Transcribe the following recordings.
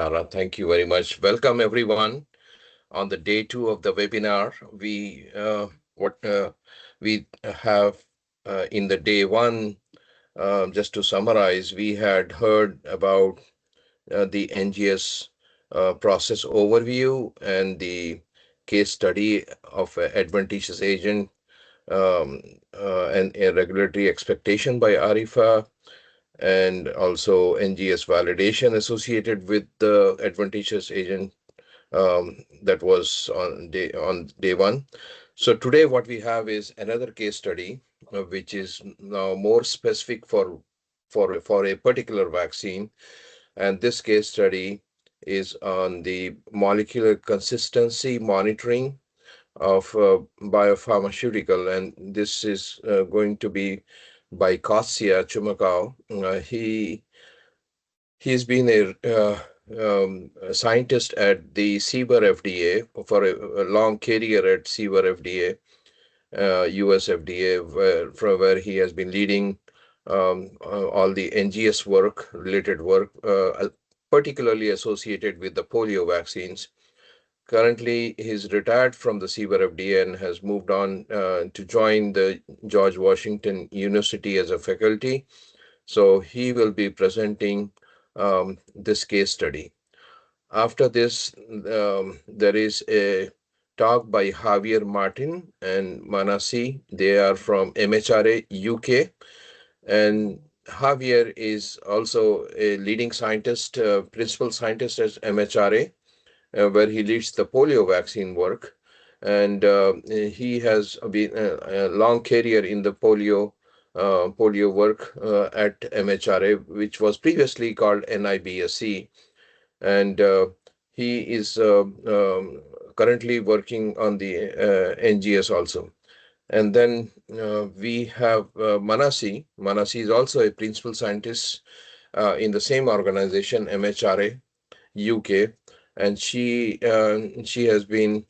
Tara. Thank you very much. Welcome, everyone. On the day two of the webinar, we have in the day one. Just to summarize, we had heard about the NGS process overview and the case study of adventitious agent and a regulatory expectation by Arifa, and also NGS validation associated with the adventitious agent that was on day one. So today what we have is another case study, which is now more specific for a particular vaccine, and this case study is on the molecular consistency monitoring of biopharmaceutical, and this is going to be by Kostya Chumakov. He's been a scientist at the CBER FDA for a long career at CBER FDA, US FDA, from where he has been leading all the NGS work, related work, particularly associated with the polio vaccines. Currently, he's retired from the CBER FDA and has moved on to join the George Washington University as a faculty. So he will be presenting this case study. After this, there is a talk by Javier Martin and Manasi. They are from MHRA UK, and Javier is also a leading scientist, principal scientist at MHRA, where he leads the polio vaccine work. And he has been a long career in the polio work at MHRA, which was previously called NIBSC. And he is currently working on the NGS also. And then we have Manasi. Manasi is also a principal scientist in the same organization, MHRA UK, and she has been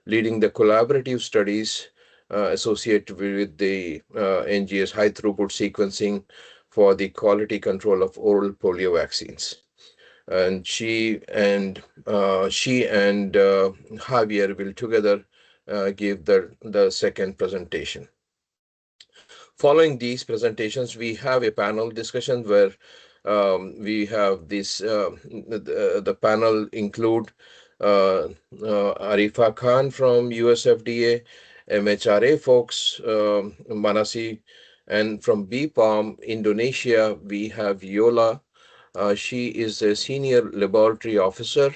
leading the collaborative studies associated with the NGS high throughput sequencing for the quality control of oral polio vaccines. And she and Javier will together give the second presentation. Following these presentations, we have a panel discussion where we have this. The panel include Arifa Khan from US FDA, MHRA folks, Manasi, and from BPOM Indonesia, we have Yola. She is a senior laboratory officer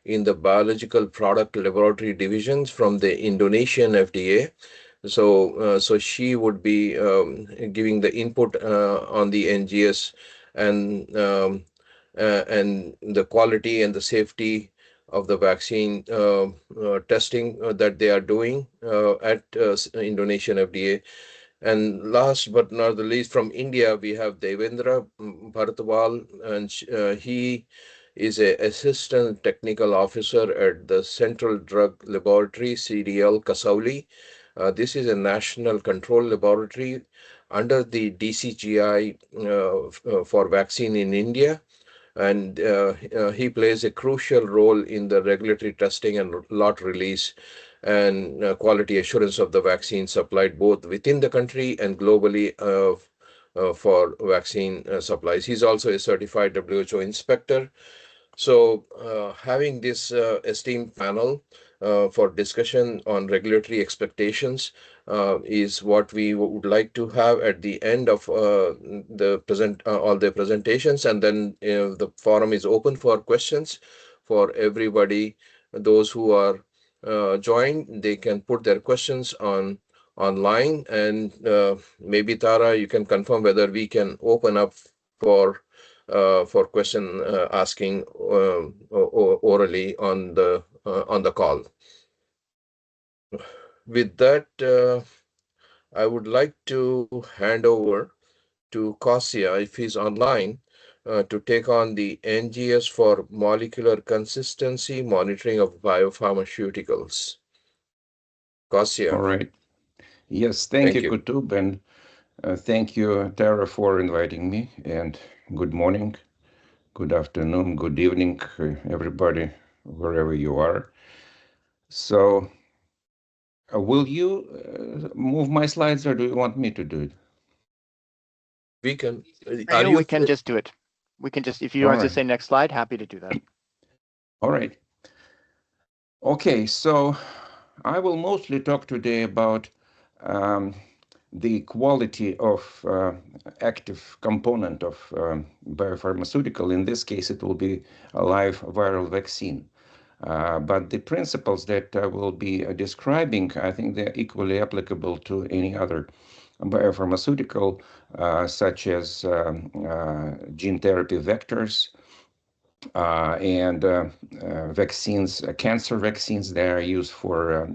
in the biological product laboratory divisions from the Indonesian FDA. So she would be giving the input on the NGS and the quality and the safety of the vaccine testing that they are doing at Indonesian FDA. And last but not the least, from India, we have Devendra Bhartwal, and he is an assistant technical officer at the Central Drug Laboratory, CDL, Kasauli. This is a national control laboratory under the DCGI for vaccine in India. And he plays a crucial role in the regulatory testing and lot release and quality assurance of the vaccine supplied both within the country and globally for vaccine supplies. He's also a certified WHO inspector. So having this esteemed panel for discussion on regulatory expectations is what we would like to have at the end of all the presentations, and then the forum is open for questions for everybody. Those who are joined, they can put their questions online, and maybe Tara, you can confirm whether we can open up for question asking orally on the call. With that, I would like to hand over to Kostya, if he's online, to take on the NGS for molecular consistency monitoring of biopharmaceuticals. Kostya. All right. Yes, thank you, Kutub, and thank you, Tara, for inviting me, and good morning good afternoon, good evening, everybody, wherever you are. So, will you move my slides or do you want me to do it? We can. For Are you, you? we can just do it. We can just, if you All want to right. say next slide, happy to do that. All right. Okay, so I will mostly talk today about um, the quality of active component of biopharmaceutical. In this case, it will be a live viral vaccine. But the principles that I will be describing, I think they're equally applicable to any other biopharmaceutical, such as gene therapy vectors, and vaccines, cancer vaccines that are used for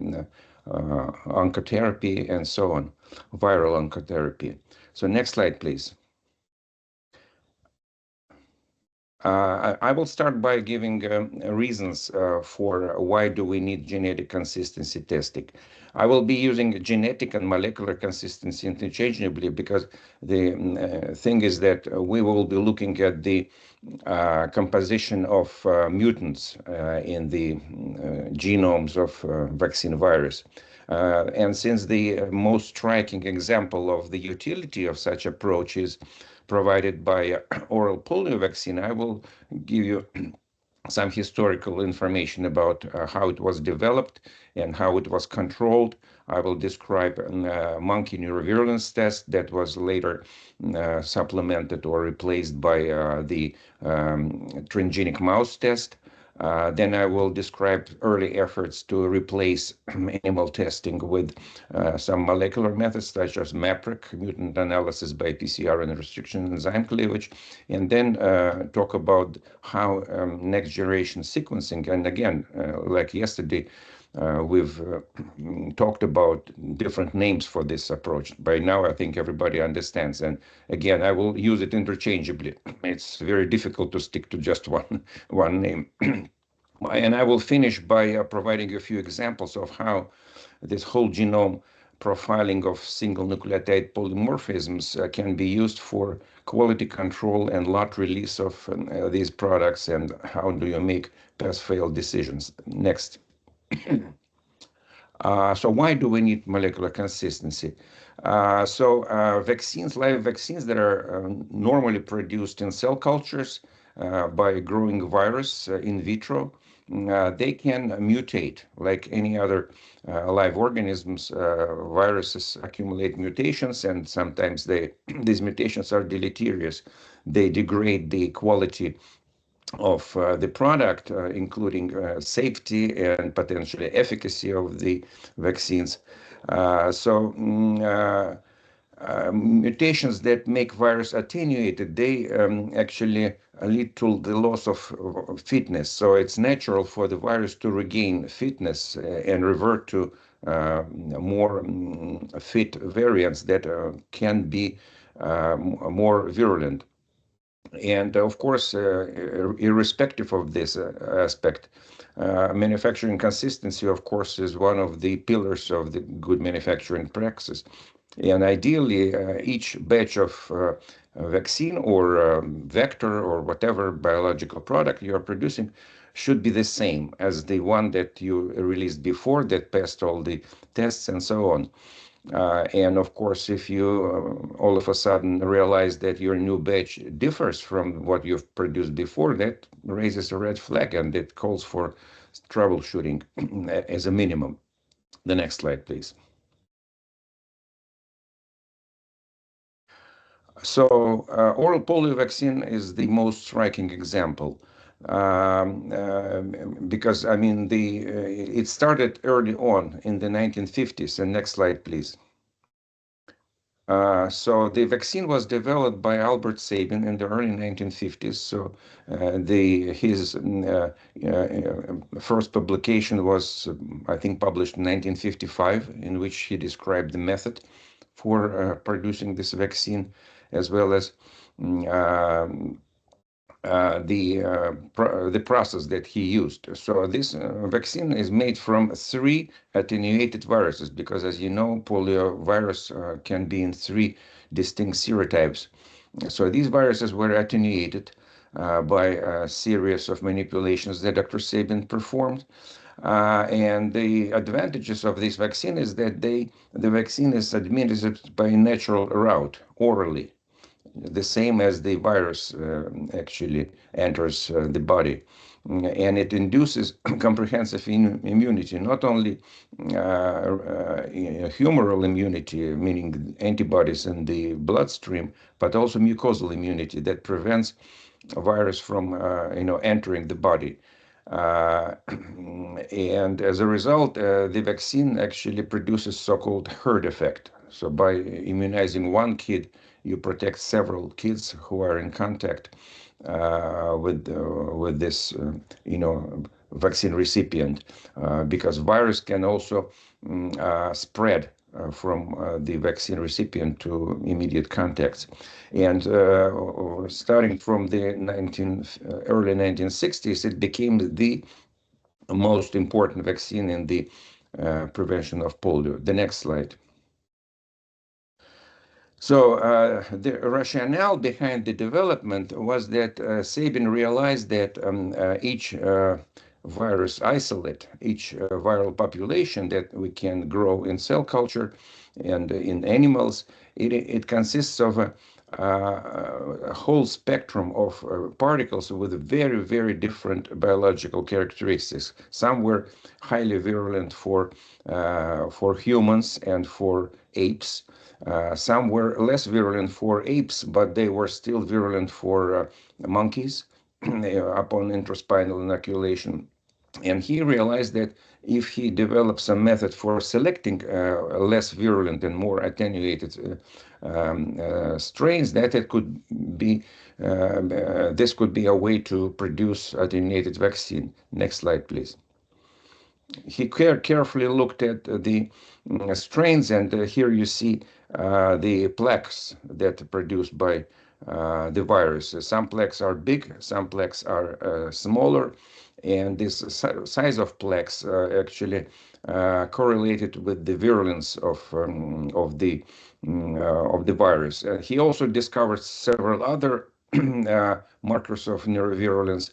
oncotherapy and so on, viral oncotherapy. So next slide, please. I will start by giving reasons for why do we need genetic consistency testing. I will be using genetic and molecular consistency interchangeably because the thing is that we will be looking at the composition of mutants in the genomes of vaccine virus. And since the most striking example of the utility of such approach is provided by oral polio vaccine, I will give you some historical information about how it was developed and how it was controlled. I will describe a monkey neurovirulence test that was later supplemented or replaced by the transgenic mouse test. Then I will describe early efforts to replace animal testing with some molecular methods such as MAPRIC, mutant analysis by PCR and restriction enzyme cleavage, and then talk about how next generation sequencing, and again, like yesterday, we've talked about different names for this approach. By now, I think everybody understands. And again, I will use it interchangeably. It's very difficult to stick to just one name. And I will finish by providing a few examples of how this whole genome profiling of single nucleotide polymorphisms can be used for quality control and lot release of these products, and how do you make pass-fail decisions. Next. So why do we need molecular consistency? Vaccines, live vaccines that are normally produced in cell cultures by growing virus in vitro, they can mutate like any other live organisms. Viruses accumulate mutations, and sometimes these mutations are deleterious. They degrade the quality of the product, including safety and potentially efficacy of the vaccines. Mutations that make virus attenuated, they actually lead to the loss of fitness. So it's natural for the virus to regain fitness and revert to more fit variants that can be more virulent. And of course, irrespective of this aspect, manufacturing consistency, of course, is one of the pillars of the good manufacturing practices. And ideally, each batch of vaccine or vector or whatever biological product you are producing should be the same as the one that you released before that passed all the tests and so on. And of course, if you all of a sudden realize that your new batch differs from what you've produced before, that raises a red flag and it calls for troubleshooting as a minimum. The next slide, please. So, oral polio vaccine is the most striking example. Because I mean, it started early on in the 1950s. And next slide, please. So the vaccine was developed by Albert Sabin in the early 1950s. So his first publication was, I think, published in 1955, in which he described the method for producing this vaccine, as well as the process that he used. So this vaccine is made from 3 attenuated viruses, because as you know, polio virus can be in 3 distinct serotypes. So these viruses were attenuated by a series of manipulations that Dr. Sabin performed. And the advantages of this vaccine is that the vaccine is administered by a natural route, orally, the same as the virus actually enters the body. And it induces comprehensive immunity, not only humoral immunity, meaning antibodies in the bloodstream, but also mucosal immunity that prevents a virus from entering the body. And as a result, the vaccine actually produces so-called herd effect. So by immunizing one kid, you protect several kids who are in contact with this, vaccine recipient, because virus can also spread from the vaccine recipient to immediate contacts. And starting from the early 1960s, it became the most important vaccine in the prevention of polio. The next slide. So the rationale behind the development was that Sabin realized that each virus isolate, each viral population that we can grow in cell culture and in animals, it consists of a whole spectrum of particles with very, very different biological characteristics. Some were highly virulent for humans and for apes. Some were less virulent for apes, but they were still virulent for monkeys upon intraspinal inoculation. And he realized that if he develops a method for selecting less virulent and more attenuated strains, that it could be this could be a way to produce attenuated vaccine. Next slide, please. He carefully looked at the strains, and here you see the plaques that are produced by the virus. Some plaques are big, some plaques are smaller, and this size of plaques actually correlated with the virulence of the virus. He also discovered several other markers of neurovirulence,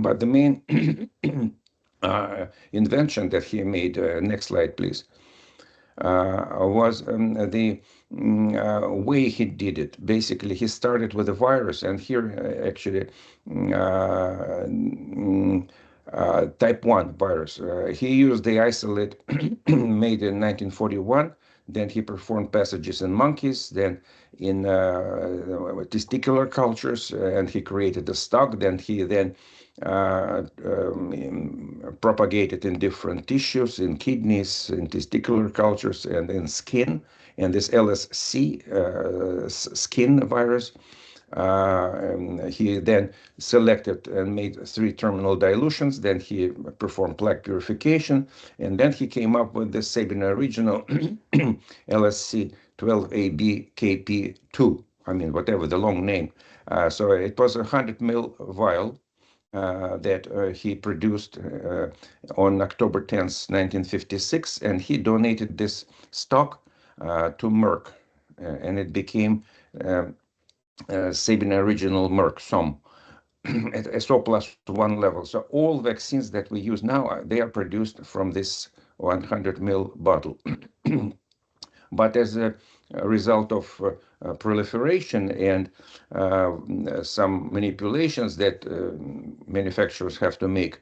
but the main invention that he made, next slide, please, was the way he did it. Basically, he started with a virus, and here actually type 1 virus. He used the isolate made in 1941. Then he performed passages in monkeys, then in testicular cultures, and he created a stock. Then he propagated in different tissues, in kidneys, in testicular cultures, and in skin. And this LSC skin virus, he then selected and made 3 terminal dilutions. Then he performed plaque purification, and then he came up with the Sabin original LSC 12AB-KP2. I mean, whatever the long name. So it was a 100 ml vial that he produced on October 10th, 1956, and he donated this stock to Merck, and it became Sabin original Merck SOM at SO +1 level. So all vaccines that we use now, they are produced from this 100 ml bottle. But as a result of proliferation and some manipulations that manufacturers have to make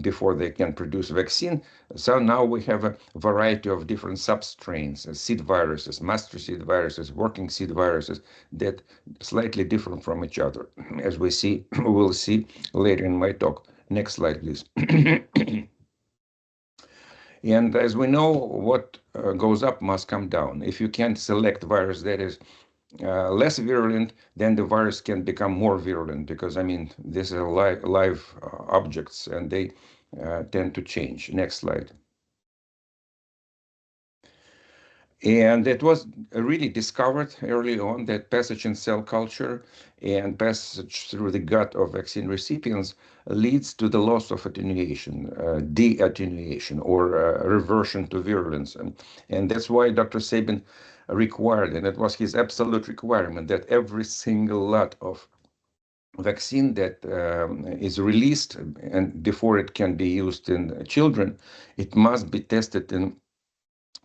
before they can produce vaccine. So now we have a variety of different substrains, seed viruses, master seed viruses, working seed viruses that slightly different from each other, as we will see later in my talk. Next slide, please. And as we know, what goes up must come down. If you can't select virus that is less virulent, then the virus can become more virulent, because, I mean, these are live objects, and they tend to change. Next slide. And it was really discovered early on that passage in cell culture and passage through the gut of vaccine recipients leads to the loss of attenuation, de-attenuation, or reversion to virulence. And that's why Dr. Sabin required, and it was his absolute requirement, that every single lot of vaccine that is released, and before it can be used in children, it must be tested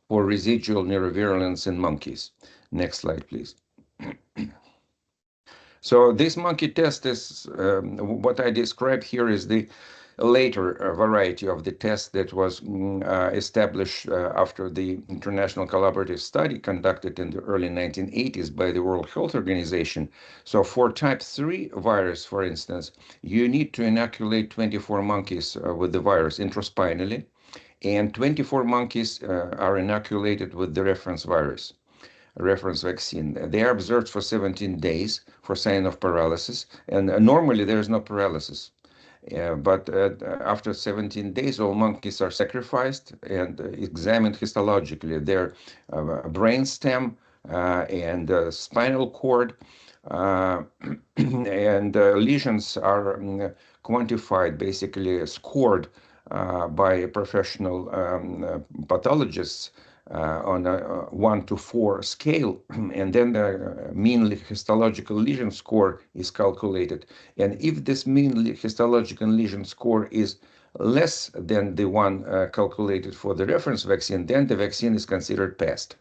for residual neurovirulence in monkeys. Next slide, please. So this monkey test is what I described here is the later variety of the test that was established after the international collaborative study conducted in the early 1980s by the World Health Organization. So for type 3 virus, for instance, you need to inoculate 24 monkeys with the virus intraspinally, and 24 monkeys are inoculated with the reference vaccine. They are observed for 17 days for sign of paralysis, and normally there is no paralysis. But after 17 days, all monkeys are sacrificed and examined histologically. Their brain stem and spinal cord and lesions are quantified, basically scored by professional pathologists on a 1 to 4 scale, and then the mean histological lesion score is calculated. And if this mean histological lesion score is less than the one calculated for the reference vaccine, then the vaccine is considered passed.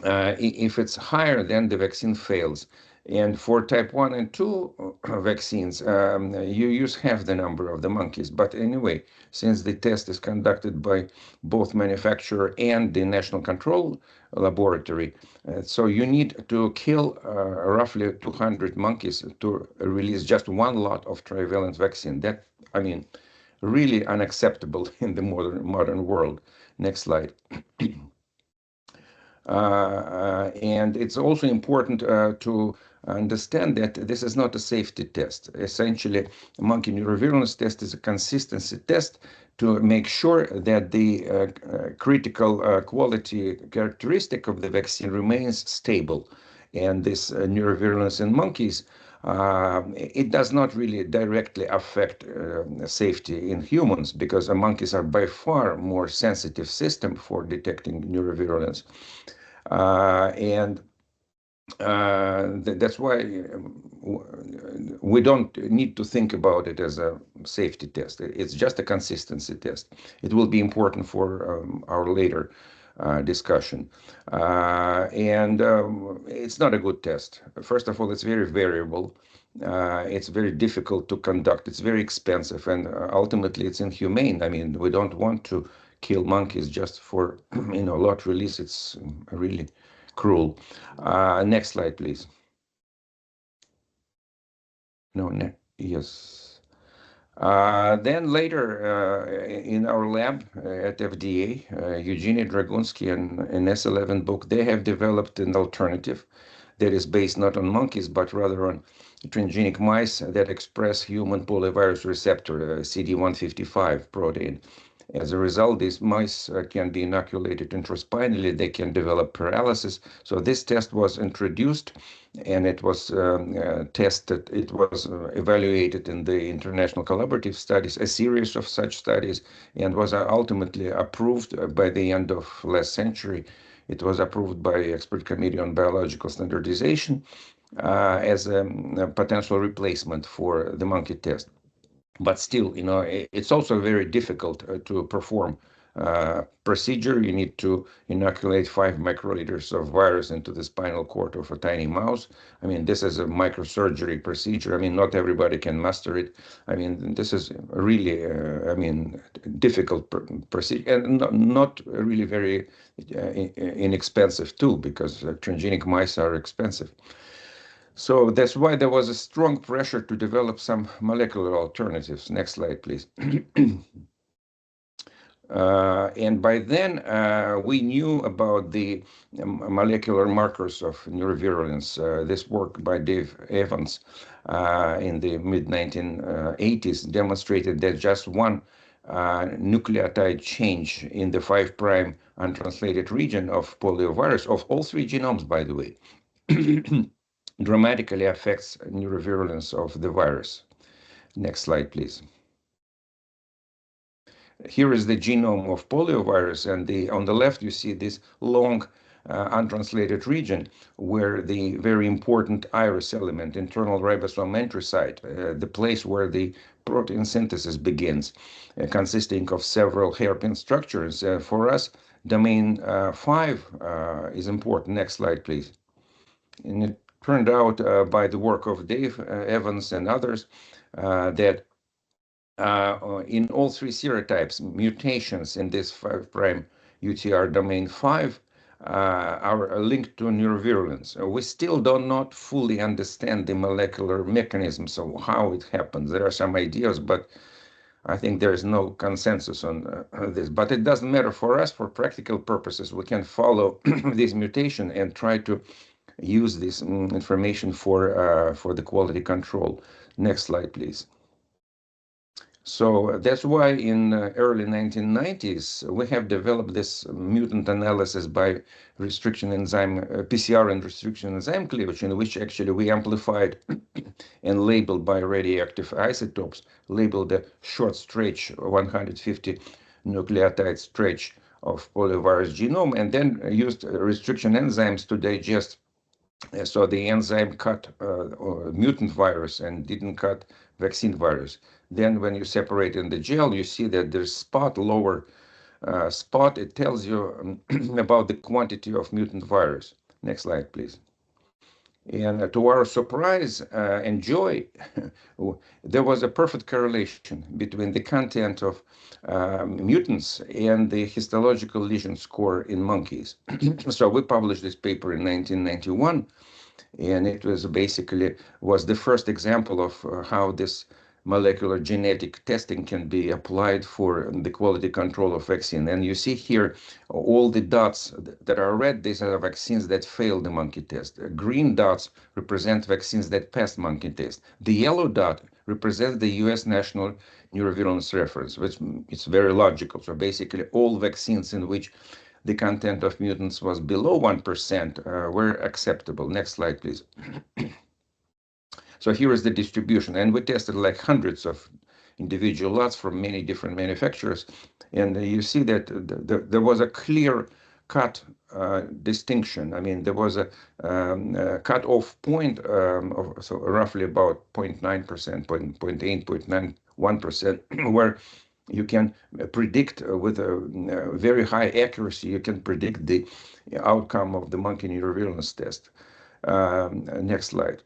If it's higher, then the vaccine fails. And for type 1 and 2 vaccines, you use half the number of the monkeys. But anyway, since the test is conducted by both manufacturer and the National Control Laboratory, so you need to kill roughly 200 monkeys to release just one lot of trivalent vaccine. That, I mean, really unacceptable in the modern world. Next slide. And it's also important to understand that this is not a safety test. Essentially, a monkey neurovirulence test is a consistency test to make sure that the critical quality characteristic of the vaccine remains stable. And this neurovirulence in monkeys, it does not really directly affect safety in humans, because monkeys are by far more sensitive system for detecting neurovirulence. And that's why we don't need to think about it as a safety test. It's just a consistency test. It will be important for our later discussion. And it's not a good test. First of all, it's very variable. It's very difficult to conduct. It's very expensive, and ultimately it's inhumane. I mean, we don't want to kill monkeys just for lot release. It's really cruel. Next slide, please. No, yes. Then later in our lab at FDA, Eugenia Dragunsky and S11 book, they have developed an alternative that is based not on monkeys, but rather on transgenic mice that express human poliovirus receptor, CD155 protein. As a result, these mice can be inoculated intraspinally. They can develop paralysis. So this test was introduced, and it was tested. It was evaluated in the international collaborative studies, a series of such studies, and was ultimately approved by the end of last century. It was approved by Expert Committee on Biological Standardization as a potential replacement for the monkey test. But still, it's also very difficult to perform procedure. You need to inoculate 5 microliters of virus into the spinal cord of a tiny mouse. I mean, this is a microsurgery procedure. I mean, not everybody can master it. I mean, this is really, difficult procedure, and not really very inexpensive too, because transgenic mice are expensive. So that's why there was a strong pressure to develop some molecular alternatives. Next slide, please. And by then, we knew about the molecular markers of neurovirulence. This work by Dave Evans in the mid-1980s demonstrated that just one nucleotide change in the 5' untranslated region of poliovirus, of all 3 genomes, by the way, dramatically affects neurovirulence of the virus. Next slide, please. Here is the genome of poliovirus, and on the left you see this long untranslated region where the very important iris element, internal ribosome entry site, the place where the protein synthesis begins, consisting of several hairpin structures. For us, domain 5 is important. Next slide, please. And it turned out by the work of Dave Evans and others that in all three serotypes, mutations in this 5' UTR domain 5 are linked to neurovirulence. We still do not fully understand the molecular mechanisms of how it happens. There are some ideas, but I think there is no consensus on this. But it doesn't matter for us. For practical purposes, we can follow this mutation and try to use this information for the quality control. Next slide, please. So that's why in early 1990s, we have developed this mutant analysis by restriction enzyme, PCR and restriction enzyme cleavage, in which actually we amplified and labeled by radioactive isotopes, labeled the short stretch, 150 nucleotide stretch of poliovirus genome, and then used restriction enzymes to digest. So the enzyme cut mutant virus and didn't cut vaccine virus. Then when you separate in the gel, you see that there's spot, lower spot. It tells you about the quantity of mutant virus. Next slide, please. And to our surprise and joy, there was a perfect correlation between the content of mutants and the histological lesion score in monkeys. So we published this paper in 1991, and it was basically the first example of how this molecular genetic testing can be applied for the quality control of vaccine. And you see here all the dots that are red. These are vaccines that failed the monkey test. Green dots represent vaccines that passed monkey test. The yellow dot represents the US National Neurovirulence Reference, which it's very logical. So basically all vaccines in which the content of mutants was below 1% were acceptable. Next slide, please. So here is the distribution, and we tested like hundreds of individual lots from many different manufacturers, and you see that there was a clear cut distinction. I mean, there was a cut-off point of so roughly about 0.9%, 0.8, 0.91%, where you can predict with a very high accuracy, you can predict the outcome of the monkey neurovirulence test. Next slide.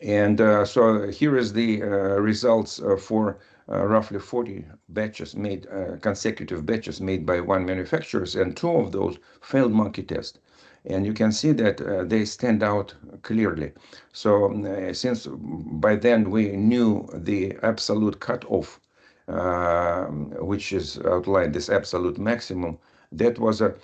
And so here is the results for roughly 40 batches made, consecutive batches made by one manufacturers, and 2 of those failed monkey test. And you can see that they stand out clearly. So since by then we knew the absolute cutoff, which is outlined, this absolute maximum, that was a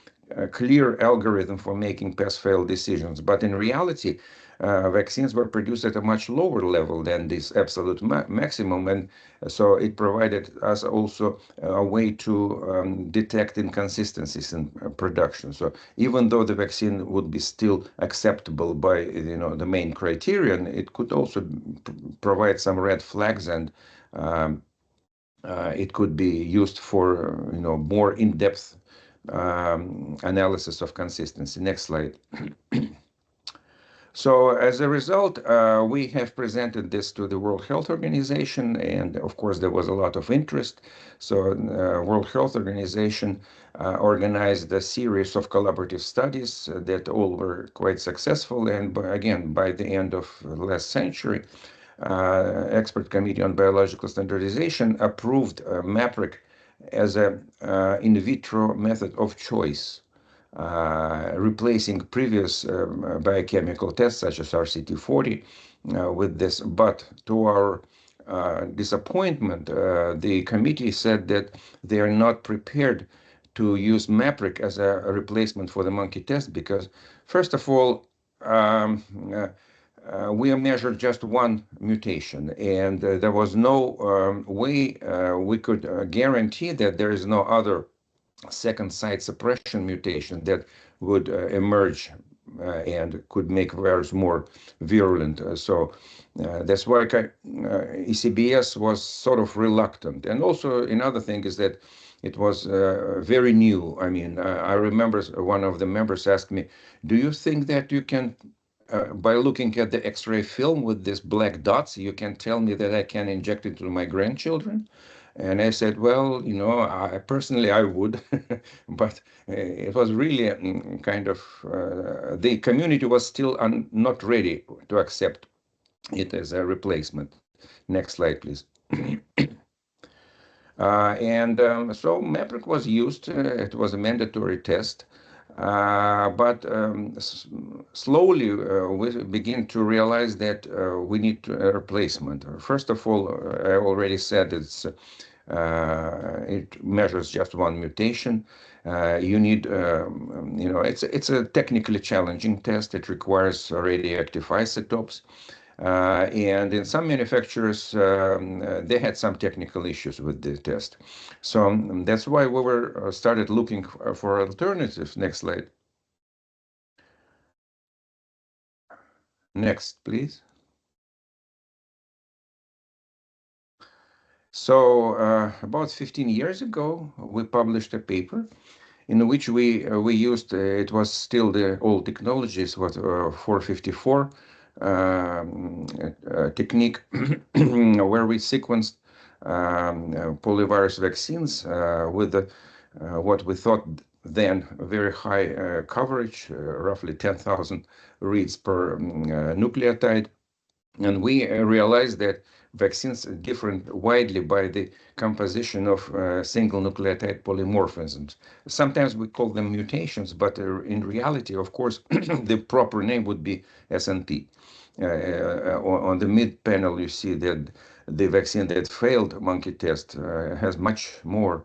clear algorithm for making pass-fail decisions. But in reality, vaccines were produced at a much lower level than this absolute maximum, and so it provided us also a way to detect inconsistencies in production. So even though the vaccine would be still acceptable by the main criterion, it could also provide some red flags, and it could be used for more in-depth analysis of consistency. Next slide. So as a result, we have presented this to the World Health Organization, and of course there was a lot of interest. So World Health Organization organized a series of collaborative studies that all were quite successful. And again, by the end of last century, Expert Committee on Biological Standardization approved MAPRIC as an in vitro method of choice, replacing previous biochemical tests such as RCT40 with this. But to our disappointment, the committee said that they are not prepared to use MAPRIC as a replacement for the monkey test because, first of all, we measured just one mutation, and there was no way we could guarantee that there is no other second site suppression mutation that would emerge and could make virus more virulent. So that's why ECBS was sort of reluctant. And also another thing is that it was very new. I mean, I remember one of the members asked me, "Do you think that you can, by looking at the X-ray film with these black dots, you can tell me that I can inject it to my grandchildren?" And I said, "Well, I personally I would," but it was really kind of the community was still not ready to accept it as a replacement. Next slide, please. And so MAPRIC was used. It was a mandatory test. But slowly we begin to realize that we need a replacement. First of all, I already said it measures just one mutation. You need, it's a technically challenging test. It requires radioactive isotopes. And in some manufacturers, they had some technical issues with the test. So that's why we were started looking for alternatives. Next slide. Next, please. So about 15 years ago, we published a paper in which we used it was still the old technologies, what 454 technique, where we sequenced poliovirus vaccines with what we thought then very high coverage, roughly 10,000 reads per nucleotide. And we realized that vaccines differ widely by the composition of single nucleotide polymorphisms. Sometimes we call them mutations, but in reality, of course, the proper name would be SNP. On the mid panel, you see that the vaccine that failed monkey test has much more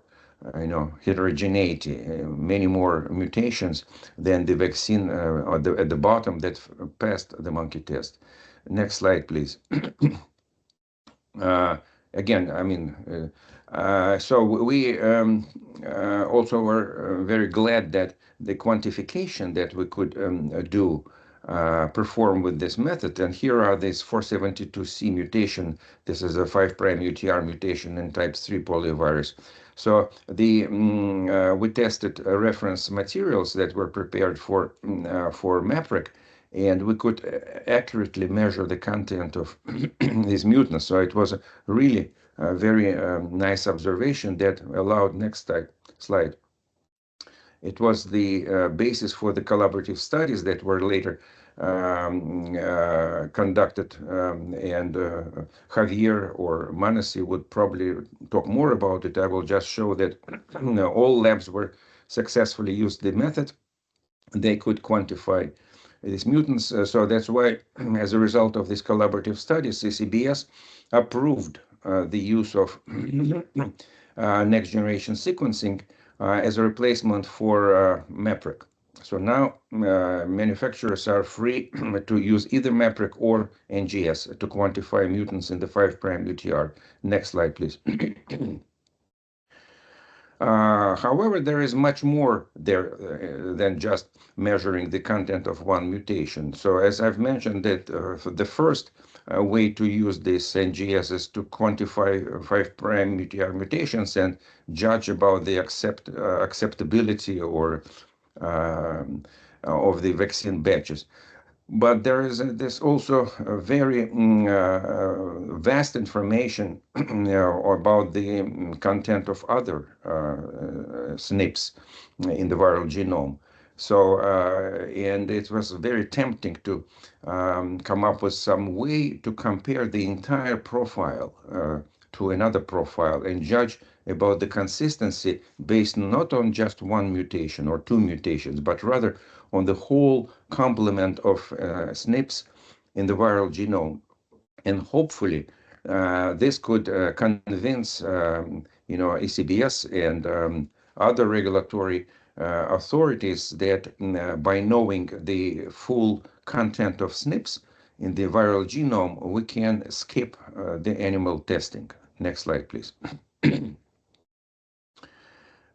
heterogeneity, many more mutations than the vaccine at the bottom that passed the monkey test. Next slide, please. Uh, Again, I mean, so we also were very glad that the quantification that we could do perform with this method. And here are this 472C mutation. This is a 5' UTR mutation in type 3 poliovirus. So we tested reference materials that were prepared for MAPRIC, and we could accurately measure the content of these mutants. So it was a really very nice observation that allowed, next slide. It was the basis for the collaborative studies that were later conducted, and Javier or Manasi would probably talk more about it. I will just show that all labs were successfully used the method. They could quantify these mutants. So that's why, as a result of these collaborative studies, CCBS approved the use of next generation sequencing as a replacement for MAPRIC. So now manufacturers are free to use either MAPRIC or NGS to quantify mutants in the 5' UTR. Next slide, please. However, there is much more there than just measuring the content of one mutation. So as I've mentioned, that the first way to use this NGS is to quantify 5' UTR mutations and judge about the acceptability or of the vaccine batches. But there is this also very vast information about the content of other SNPs in the viral genome. So, and it was very tempting to come up with some way to compare the entire profile to another profile and judge about the consistency based not on just one mutation or two mutations, but rather on the whole complement of SNPs in the viral genome. And hopefully this could convince ECBS and other regulatory authorities that by knowing the full content of SNPs in the viral genome, we can skip the animal testing. Next slide, please.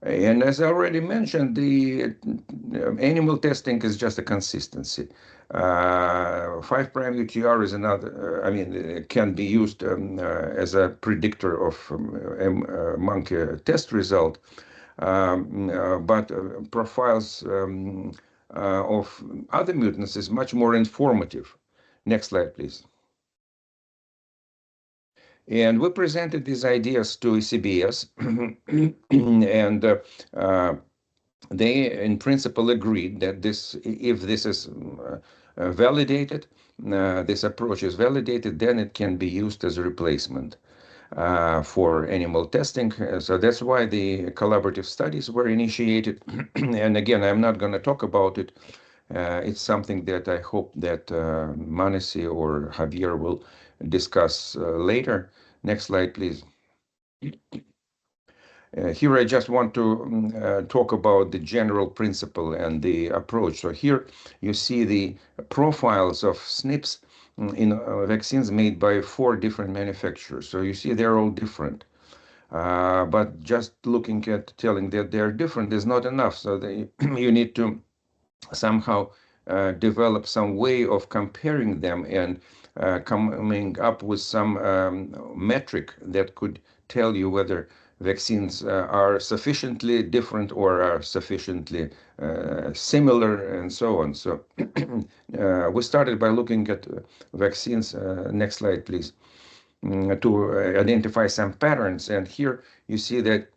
And as I already mentioned, the animal testing is just a consistency. 5' UTR is another, I mean, it can be used as a predictor of monkey test result. but profiles of other mutants is much more informative. Next slide, please. And we presented these ideas to ECBS, and they, in principle, agreed that if this is validated, this approach is validated, then it can be used as a replacement for animal testing. So that's why the collaborative studies were initiated. And again, I'm not going to talk about it. It's something that I hope that Manasi or Javier will discuss later. Next slide, please. Here I just want to talk about the general principle and the approach. So here you see the profiles of SNPs in vaccines made by 4 different manufacturers. So you see they're all different. But just looking at telling that they're different is not enough. So you need to somehow develop some way of comparing them and coming up with some metric that could tell you whether vaccines are sufficiently different or are sufficiently similar and so on. So we started by looking at vaccines. Next slide, please. To identify some patterns. And here you see that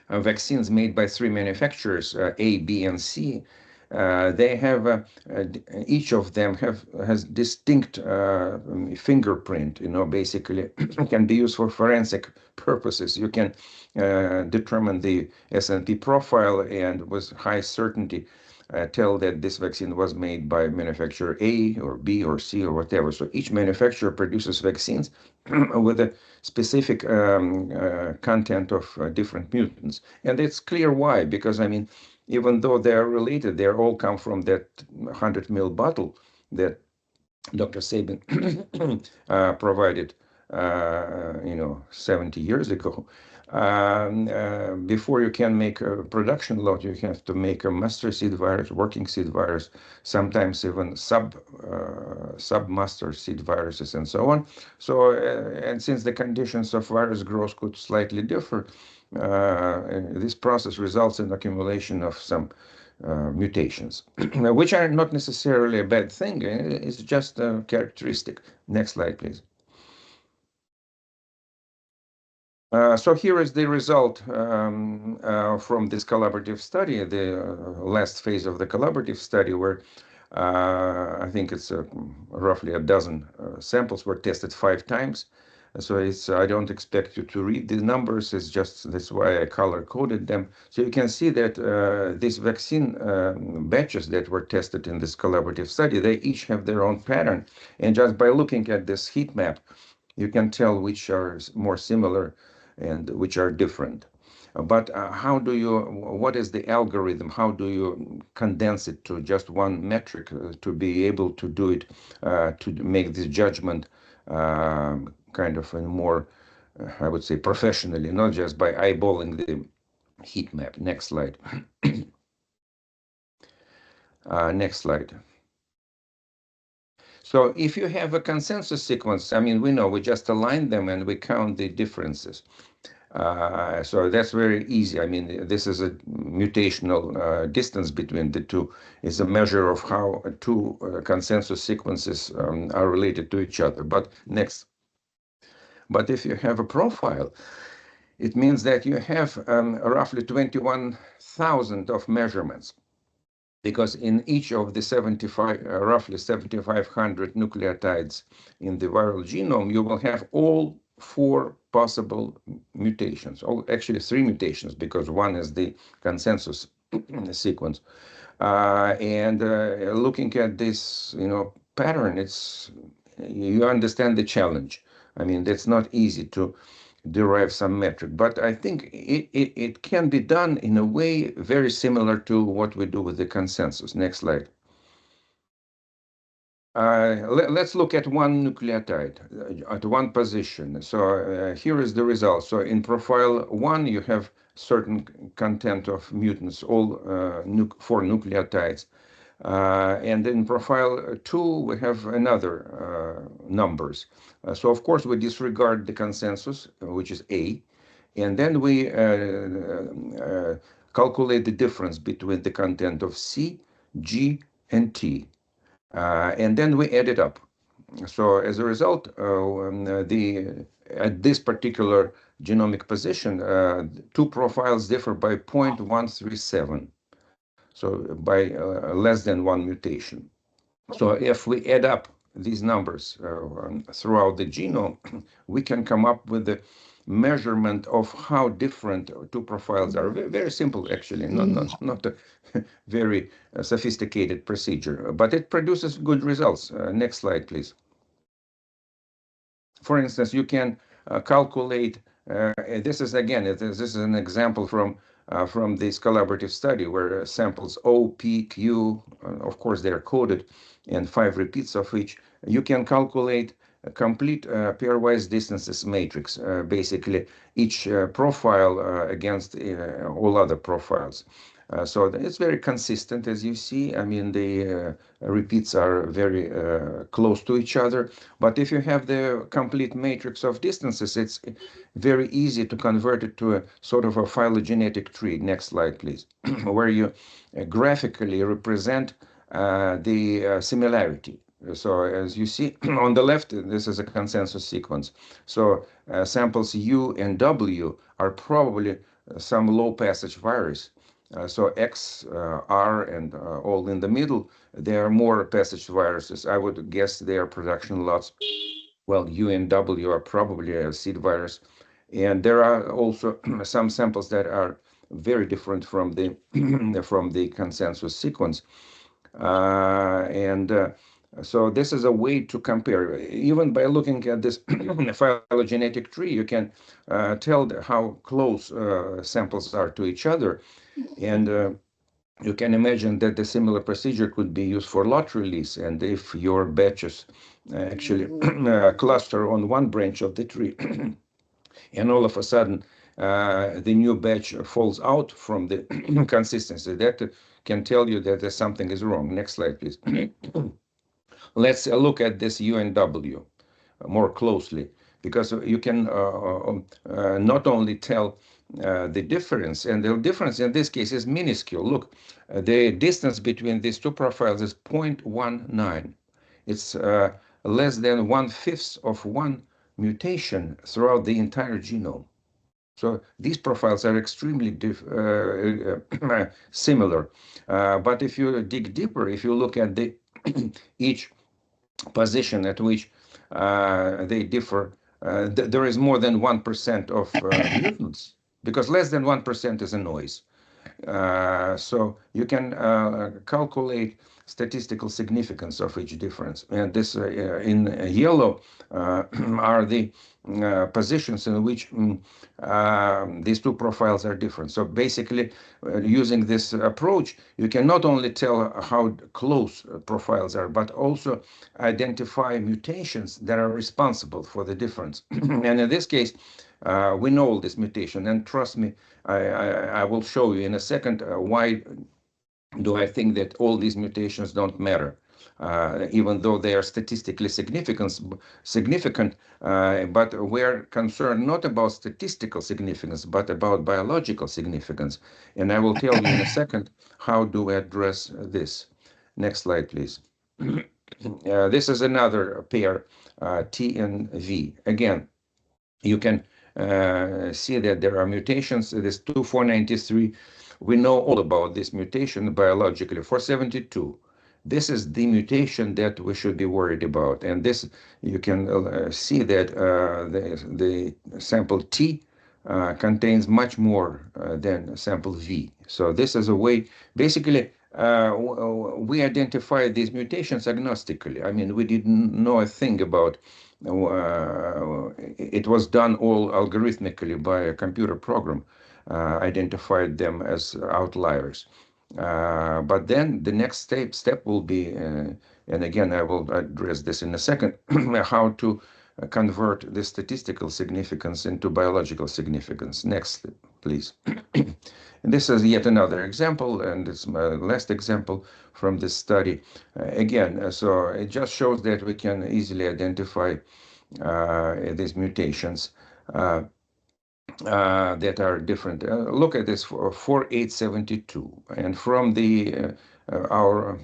vaccines made by 3 manufacturers, A, B, and C, they have each of them has distinct fingerprint. Basically can be used for forensic purposes. You can determine the SNP profile and with high certainty tell that this vaccine was made by manufacturer A or B or C or whatever. So each manufacturer produces vaccines with a specific content of different mutants. And it's clear why, because I mean, even though they are related, they all come from that 100 ml bottle that Dr. Sabin provided, 70 years ago. Before you can make a production lot, you have to make a master seed virus, working seed virus, sometimes even sub-master seed viruses, and so on. So, and since the conditions of virus growth could slightly differ, this process results in accumulation of some mutations, which are not necessarily a bad thing. It's just a characteristic. Next slide, please. So here is the result from this collaborative study, the last phase of the collaborative study, where I think it's roughly a dozen samples were tested 5 times. So I don't expect you to read the numbers. It's just that's why I color coded them. So you can see that these vaccine batches that were tested in this collaborative study, they each have their own pattern. And just by looking at this heat map, you can tell which are more similar and which are different. But what is the algorithm? How do you condense it to just one metric to be able to do it, to make this judgment kind of in more, I would say, professionally, not just by eyeballing the heat map. Next slide. Next slide. So if you have a consensus sequence, I mean, we know we just align them and we count the differences. So that's very easy. I mean, this is a mutational distance between the two. It's a measure of how 2 consensus sequences are related to each other. But next. But if you have a profile, it means that you have roughly 21,000 of measurements, because in each of the roughly 7,500 nucleotides in the viral genome, you will have all 4 possible mutations, actually 3 mutations, because one is the consensus sequence. And looking at this, pattern, you understand the challenge. I mean, that's not easy to derive some metric, but I think it can be done in a way very similar to what we do with the consensus. Next slide. Let's look at one nucleotide at one position. So here is the result. So in profile 1, you have certain content of mutants, all 4 nucleotides. And in profile 2, we have another numbers. So of course we disregard the consensus, which is A, And then we calculate the difference between the content of C, G, and T. And then we add it up. So as a result, at this particular genomic position, two profiles differ by 0.137, so by less than one mutation. So if we add up these numbers throughout the genome, we can come up with the measurement of how different two profiles are. Very simple, actually, not a very sophisticated procedure, but it produces good results. Next slide, please. For instance, you can calculate. This is again, this is an example from this collaborative study where samples O, P, Q, of course, they are coded, and 5 repeats of each. You can calculate a complete pairwise distances matrix, basically each profile against all other profiles. So it's very consistent, as you see. I mean, the repeats are very close to each other. But if you have the complete matrix of distances, it's very easy to convert it to a sort of a phylogenetic tree. Next slide, please, where you graphically represent the similarity. So as you see on the left, this is a consensus sequence. So samples U and W are probably some low passage virus. So X, R, and all in the middle, they are more passage viruses. I would guess they are production lots. Well, U and W are probably a seed virus. And there are also some samples that are very different from the from the consensus sequence. So this is a way to compare. Even by looking at this phylogenetic tree, you can tell how close samples are to each other. And you can imagine that the similar procedure could be used for lot release. And if your batches actually cluster on one branch of the tree, and all of a sudden the new batch falls out from the consistency, that can tell you that something is wrong. Next slide, please. Let's look at this UNW more closely, because you can not only tell the difference, and the difference in this case is minuscule. Look, the distance between these two profiles is 0.19. It's less than 1/5 of one mutation throughout the entire genome. So these profiles are extremely similar. But if you dig deeper, if you look at the each position at which they differ, there is more than 1% of mutants, because less than 1% is a noise. So you can calculate statistical significance of each difference. And this in yellow are the positions in which these two profiles are different. So basically, using this approach, you can not only tell how close profiles are, but also identify mutations that are responsible for the difference. And in this case, we know all this mutation, and trust me, I will show you in a second why do I think that all these mutations don't matter, even though they are statistically significant, but we're concerned not about statistical significance, but about biological significance. And I will tell you in a second how do we address this. Next slide, please. This is another pair, T and V. Again, you can see that there are mutations. This 2493, we know all about this mutation biologically. 472, this is the mutation that we should be worried about. And this, you can see that the sample T contains much more than sample V. So this is a way, basically, we identify these mutations agnostically. I mean, we didn't know a thing about it was done all algorithmically by a computer program, identified them as outliers. But then the next step will be, and again, I will address this in a second, how to convert the statistical significance into biological significance. Next, please. And this is yet another example, and it's my last example from this study. Again, so it just shows that we can easily identify these mutations. that are different. Look at this for 4872, and from the our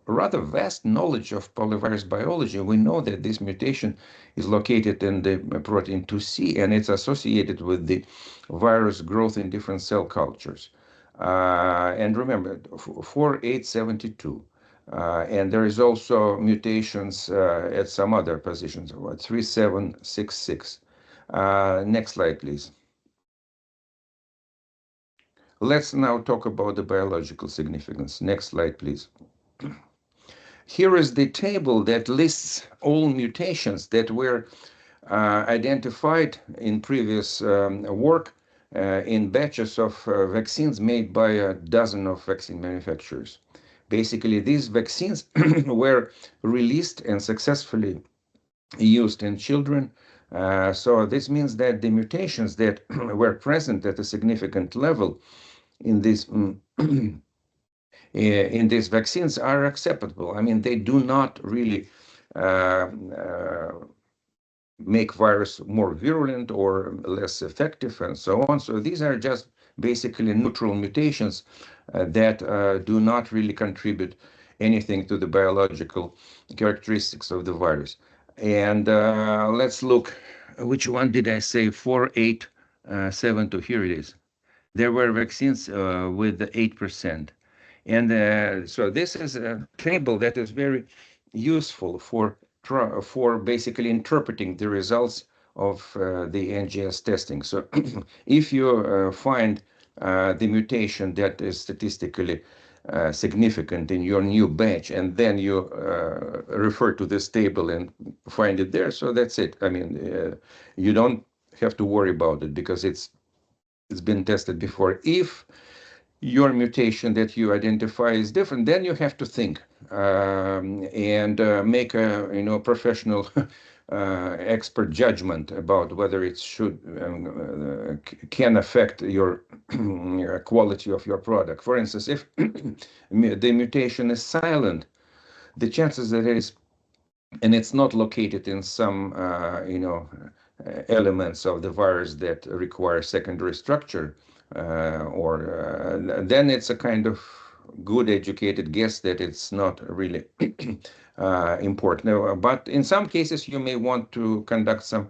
rather vast knowledge of polyvirus biology, we know that this mutation is located in the protein 2C, and it's associated with the virus growth in different cell cultures. And remember, 4872. And there is also mutations at some other positions, 3766. Next slide, please. Let's now talk about the biological significance. Next slide, please. Here is the table that lists all mutations that were identified in previous work in batches of vaccines made by a dozen of vaccine manufacturers. Basically, these vaccines were released and successfully used in children. So this means that the mutations that were present at a significant level in this in these vaccines are acceptable. I mean, they do not really uh, uh, make virus more virulent or less effective and so on. So these are just basically neutral mutations that do not really contribute anything to the biological characteristics of the virus. And let's look, which one did I say? 4872, here it is. There were vaccines with 8%. And so this is a table that is very useful for basically interpreting the results of the NGS testing. So if you find the mutation that is statistically significant in your new batch, and then you refer to this table and find it there, so that's it. I mean, you don't have to worry about it because it's been tested before. If your mutation that you identify is different, then you have to think and make a professional expert judgment about whether it should can affect your quality of your product. For instance, if the mutation is silent, the chances that it is, and it's not located in some elements of the virus that require secondary structure, or then it's a kind of good educated guess that it's not really important. But in some cases, you may want to conduct some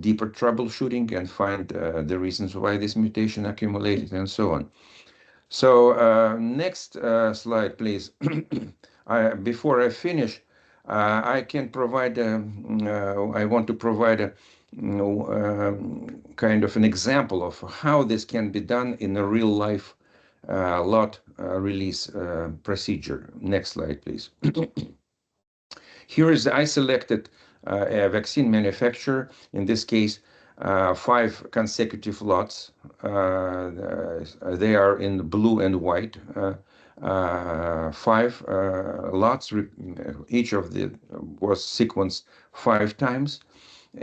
deeper troubleshooting and find the reasons why this mutation accumulated and so on. So next slide, please. Before I finish, I can provide. I want to provide a kind of an example of how this can be done in a real life lot release procedure. Next slide, please. Here is I selected a vaccine manufacturer, in this case, 5 consecutive lots. They are in blue and white. 5 lots, each of the was sequenced 5 times.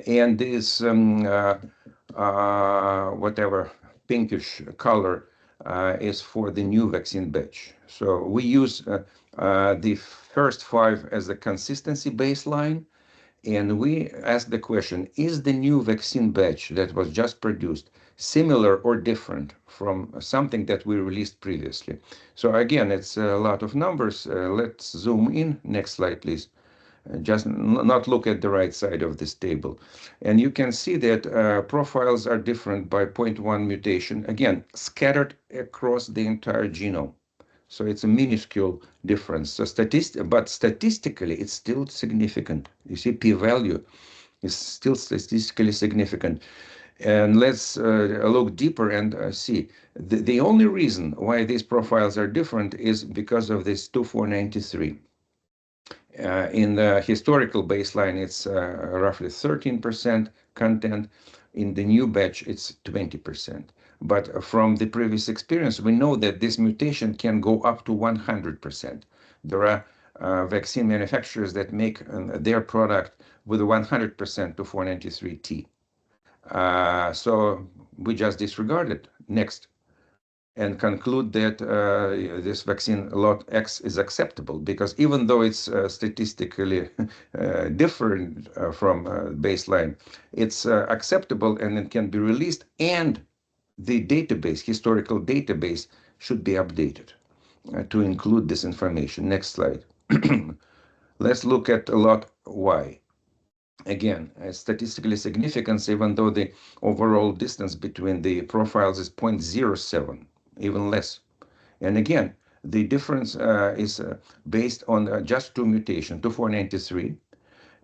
And this whatever pinkish color is for the new vaccine batch. So we use the first 5 as the consistency baseline, and we ask the question, is the new vaccine batch that was just produced similar or different from something that we released previously? So again, it's a lot of numbers. Let's zoom in. Next slide, please. Just not look at the right side of this table. And you can see that profiles are different by 0.1 mutation, again, scattered across the entire genome. So it's a minuscule difference. So but statistically, it's still significant. You see, p-value is still statistically significant. And let's look deeper and see. The only reason why these profiles are different is because of this 2493. In the historical baseline, it's roughly 13% content. In the new batch, it's 20%. But from the previous experience, we know that this mutation can go up to 100%. There are vaccine manufacturers that make their product with 100% to 493T. So we just disregard it. Next. and conclude that this vaccine lot X is acceptable, because even though it's statistically different from baseline, it's acceptable and it can be released, and the database, historical database, should be updated to include this information. Next slide. Let's look at a lot Y. Again, statistically significance, even though the overall distance between the profiles is 0.07, even less. And again, the difference is based on just two mutations, 2493,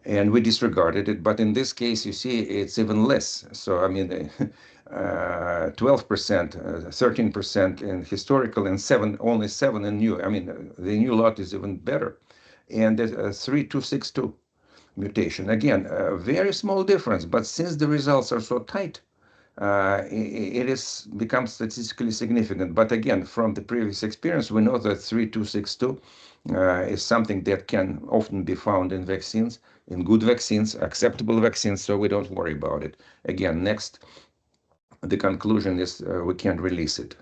and we disregarded it. But in this case, you see, it's even less. So, I mean, 12%, 13% in historical, and only 7 in new. I mean, the new lot is even better. And 3262 mutation. Again, a very small difference, but since the results are so tight, it is becomes statistically significant. But again, from the previous experience, we know that 3262 is something that can often be found in vaccines, in good vaccines, acceptable vaccines, so we don't worry about it. Again, next, the conclusion is we can't release it.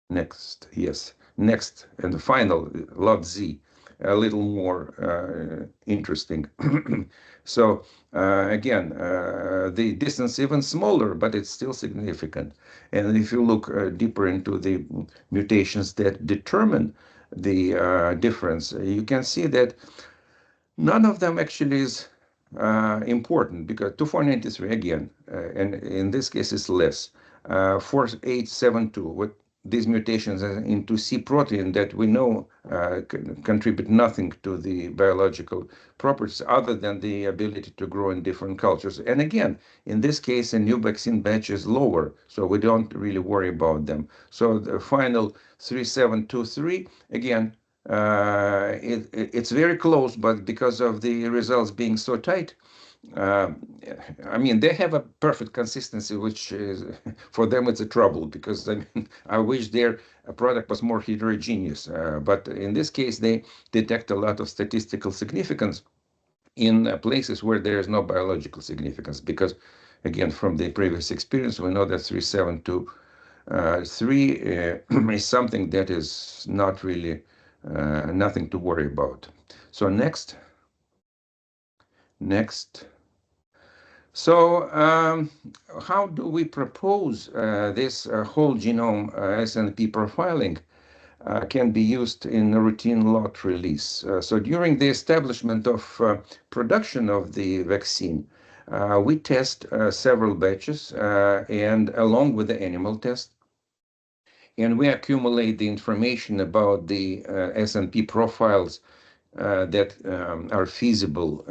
Next, yes. Next, and the final, lot Z, a little more interesting. So again, the distance even smaller, but it's still significant. And if you look deeper into the mutations that determine the difference, you can see that none of them actually is important, because 2493 again, and in this case it's less. 4872 with these mutations into C protein that we know contribute nothing to the biological properties other than the ability to grow in different cultures. And again, in this case, a new vaccine batch is lower, so we don't really worry about them. So the final 3723, again, it's very close, but because of the results being so tight, uh, I mean, they have a perfect consistency, which is for them it's a trouble, because I mean, I wish their product was more heterogeneous. But in this case, they detect a lot of statistical significance in places where there is no biological significance, because again, from the previous experience, we know that 3723 is something that is not really nothing to worry about. So next. So how do we propose this whole genome SNP profiling can be used in a routine lot release? So during the establishment of production of the vaccine, we test several batches and along with the animal test, and we accumulate the information about the SNP profiles that are feasible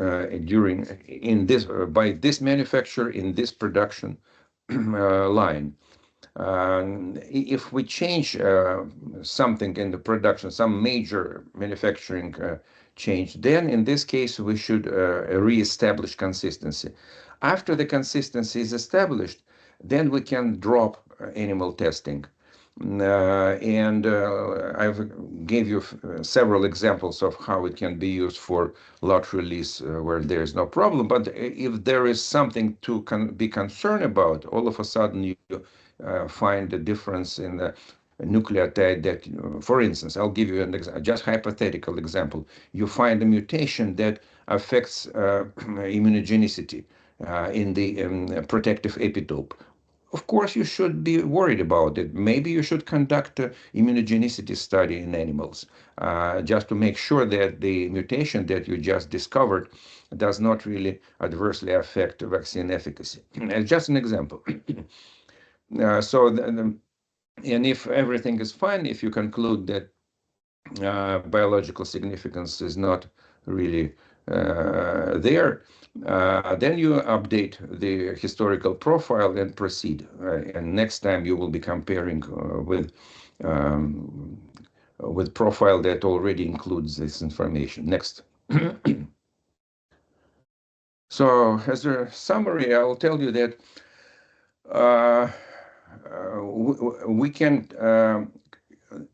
during in this by this manufacturer in this production line. If we change something in the production, some major manufacturing change, then in this case we should re-establish consistency. After the consistency is established, then we can drop animal testing. And I've gave you several examples of how it can be used for lot release where there is no problem. But if there is something to be concerned about, all of a sudden you find a difference in the nucleotide that, for instance, I'll give you an just hypothetical example. You find a mutation that affects immunogenicity in the protective epitope. Of course, you should be worried about it. Maybe you should conduct an immunogenicity study in animals just to make sure that the mutation that you just discovered does not really adversely affect vaccine efficacy. As just an example. And if everything is fine, if you conclude that biological significance is not really there, then you update the historical profile and proceed. And next time you will be comparing with profile that already includes this information. Next. So as a summary, I will tell you that we can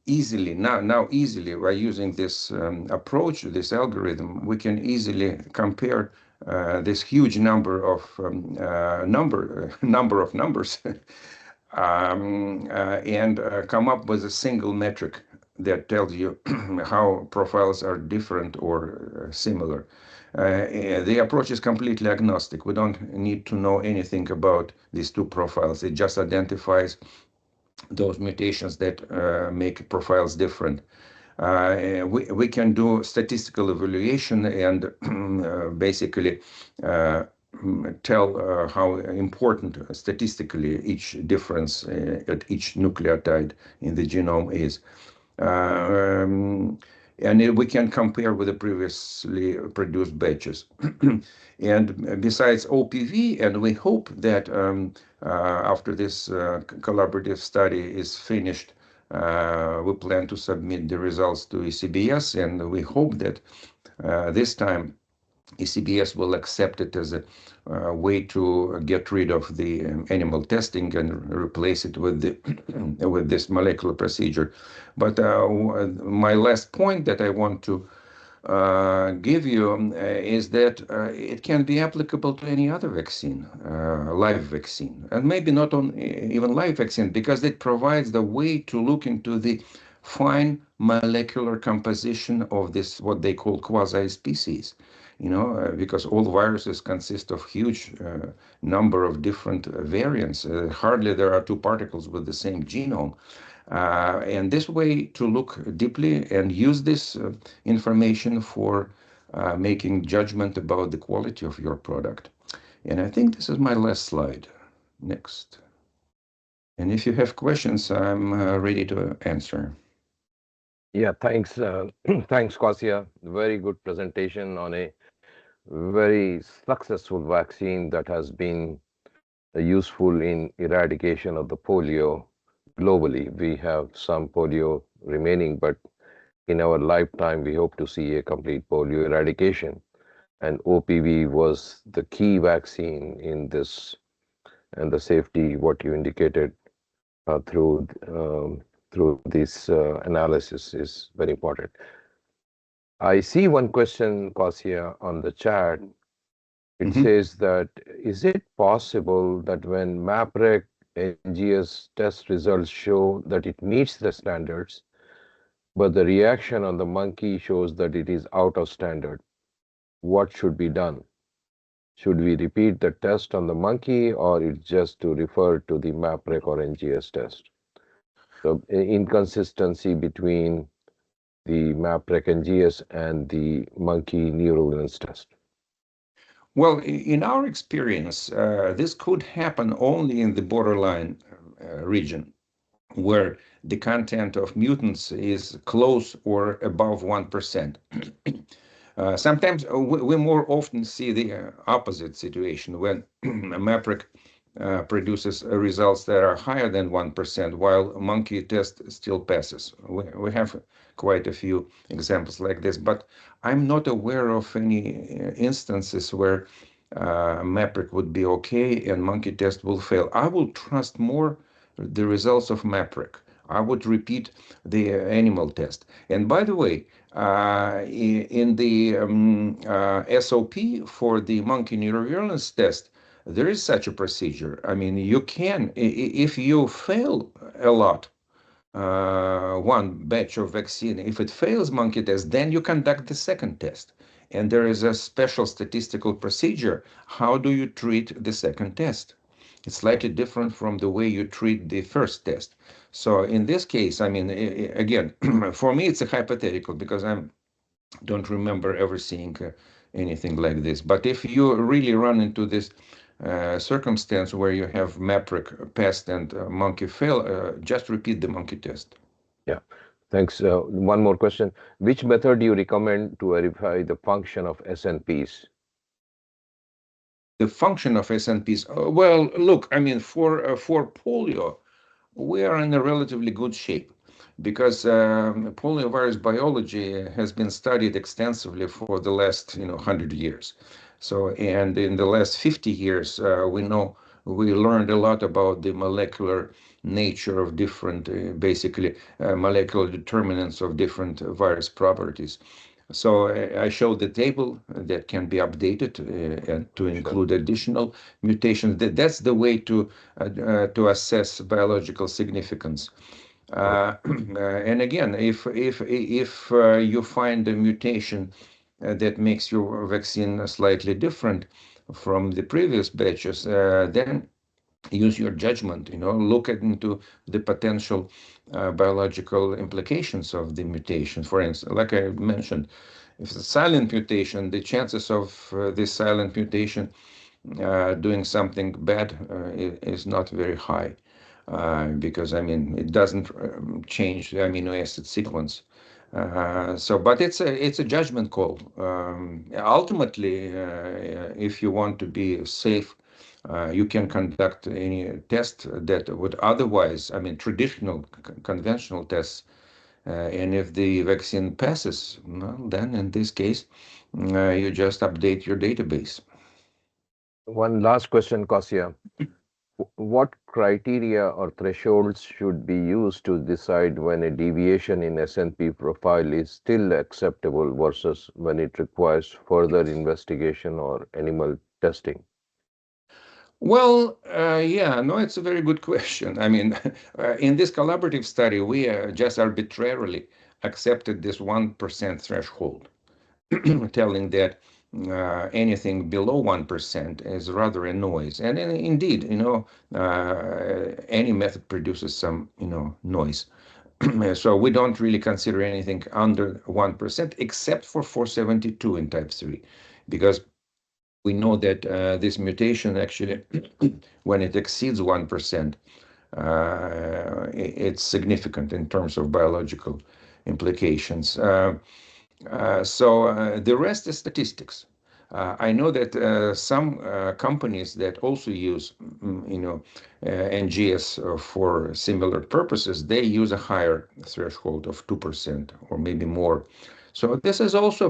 easily easily by using this approach, this algorithm, we can easily compare this huge number of number of numbers and come up with a single metric that tells you how profiles are different or similar. The approach is completely agnostic. We don't need to know anything about these two profiles. It just identifies those mutations that make profiles different. We can do statistical evaluation and basically tell how important statistically each difference at each nucleotide in the genome is. And we can compare with the previously produced batches. And besides OPV, and we hope that after this collaborative study is finished, we plan to submit the results to ECBS, and we hope that this time ECBS will accept it as a way to get rid of the animal testing and replace it with the with this molecular procedure. But my last point that I want to give you is that it can be applicable to any other vaccine, live vaccine, and maybe not on even live vaccine, because it provides the way to look into the fine molecular composition of this, what they call quasi-species, because all viruses consist of huge number of different variants. Hardly there are two particles with the same genome. And this way to look deeply and use this information for making judgment about the quality of your product. And I think this is my last slide. Next. And if you have questions, I'm ready to answer. Yeah, thanks. Thanks, Kasia. Very good presentation on a very successful vaccine that has been useful in eradication of the polio globally. We have some polio remaining, but in our lifetime, we hope to see a complete polio eradication. And OPV was the key vaccine in this, and the safety, what you indicated through this analysis is very important. I see one question, Kasia, on the chat. It says that, is it possible that when MAPREC NGS test results show that it meets the standards, but the reaction on the monkey shows that it is out of standard, what should be done? Should we repeat the test on the monkey, or it's just to refer to the MAPREC or NGS test? So inconsistency between the MAPREC NGS and the monkey neurovirulence test. Well, in our experience, this could happen only in the borderline region, where the content of mutants is close or above 1%. Sometimes we more often see the opposite situation when MAPREC produces results that are higher than 1%, while monkey test still passes. We have quite a few examples like this, but I'm not aware of any instances where MAPREC would be okay and monkey test will fail. I will trust more the results of MAPREC. I would repeat the animal test. And by the way, in the SOP for the monkey neurovirulence test, there is such a procedure. I mean, you can, if you fail a lot, one batch of vaccine, if it fails monkey test, then you conduct the second test. And there is a special statistical procedure. How do you treat the second test? It's slightly different from the way you treat the first test. So in this case, I mean, again, for me, it's a hypothetical because I don't remember ever seeing anything like this. But if you really run into this circumstance where you have MAPREC passed and monkey fail, just repeat the monkey test. Yeah, thanks. One more question. Which method do you recommend to verify the function of SNPs? The function of SNPs, well, look, I mean, for polio, we are in a relatively good shape because poliovirus biology has been studied extensively for the last 100 years. So, and in the last 50 years, we learned a lot about the molecular nature of different, basically molecular determinants of different virus properties. So I showed the table that can be updated and to Sure. include additional mutations. That's the way to assess biological significance. And again, if you find a mutation that makes your vaccine slightly different from the previous batches, then use your judgment, look into the potential biological implications of the mutation. For instance, like I mentioned, if it's a silent mutation, the chances of this silent mutation doing something bad is not very high, because I mean it doesn't change the amino acid sequence. But it's a judgment call. Ultimately, if you want to be safe, you can conduct any test that would otherwise, I mean, traditional conventional tests, and if the vaccine passes, well, then in this case, you just update your database. One last question, Kasia. What criteria or thresholds should be used to decide when a deviation in SNP profile is still acceptable versus when it requires further investigation or animal testing? Well, yeah, no, it's a very good question. I mean, in this collaborative study, we just arbitrarily accepted this 1% threshold, telling that anything below 1% is rather a noise. And indeed, any method produces some, noise. So we don't really consider anything under 1%, except for 472 in type 3, because we know that this mutation actually, when it exceeds 1%, it's significant in terms of biological implications. So the rest is statistics. I know that some companies that also use, NGS for similar purposes, they use a higher threshold of 2% or maybe more. So this is also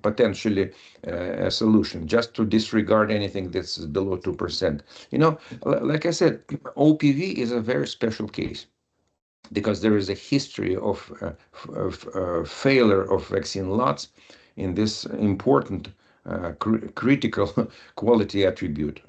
potentially a solution, just to disregard anything that's below 2%. Like I said, OPV is a very special case because there is a history of failure of vaccine lots in this important critical quality attribute,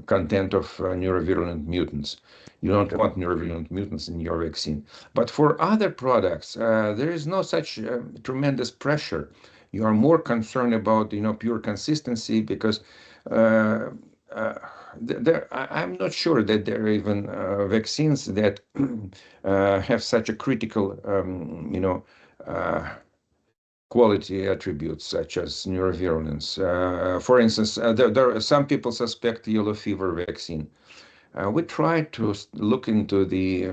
content of neurovirulent mutants. You don't Sure. want neurovirulent mutants in your vaccine. But for other products, there is no such tremendous pressure. You are more concerned about, pure consistency because uh, uh, I'm not sure that there are even vaccines that have such a critical, uh, quality attributes such as neurovirulence. For instance, some people suspect yellow fever vaccine. We tried to look into the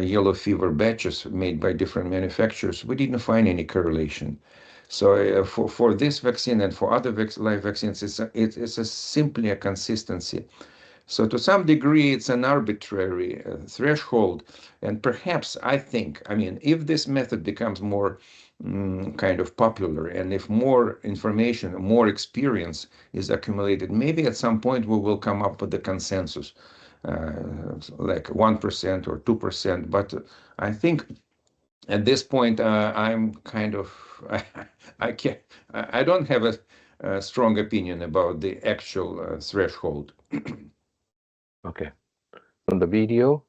yellow fever batches made by different manufacturers. We didn't find any correlation. So for this vaccine and for other live vaccines, it's simply a consistency. So to some degree, it's an arbitrary threshold. And perhaps I mean, if this method becomes more kind of popular, and if more information, more experience is accumulated, maybe at some point we will come up with a consensus, like 1% or 2%. But I think at this point, I'm kind of, I can't, I don't have a strong opinion about the actual threshold. Okay. On the video,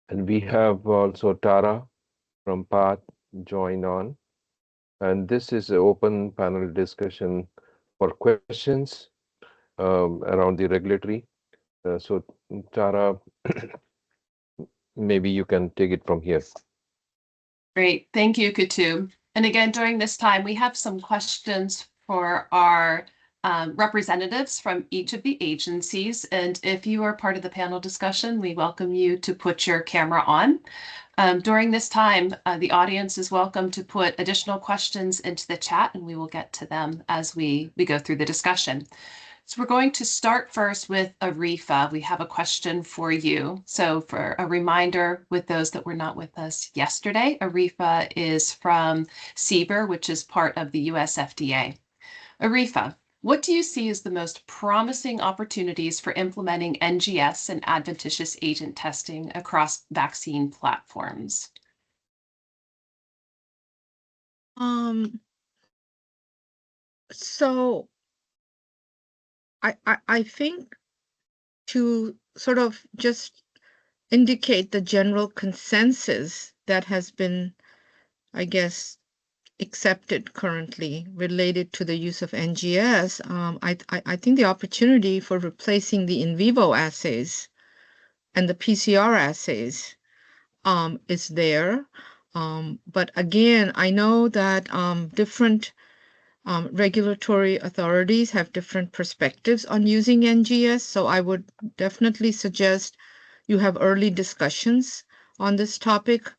and we have also Tara from Path join on. And this is an open panel discussion for questions around the regulatory. So, Tara, maybe you can take it from here. Great. Thank you, Katu. And again, during this time, we have some questions for our representatives from each of the agencies. And if you are part of the panel discussion, we welcome you to put your camera on. During this time, the audience is welcome to put additional questions into the chat, and we will get to them as we go through the discussion. So we're going to start first with Arifa. We have a question for you. So for a reminder with those that were not with us yesterday, Arifa is from CBER, which is part of the US FDA. Arifa, what do you see as the most promising opportunities for implementing NGS and adventitious agent testing across vaccine platforms? Um, so I think to sort of just indicate the general consensus that has been, I guess, accepted currently related to the use of NGS, I think the opportunity for replacing the in vivo assays and the PCR assays is there. But again, I know that different regulatory authorities have different perspectives on using NGS, so I would definitely suggest you have early discussions on this topic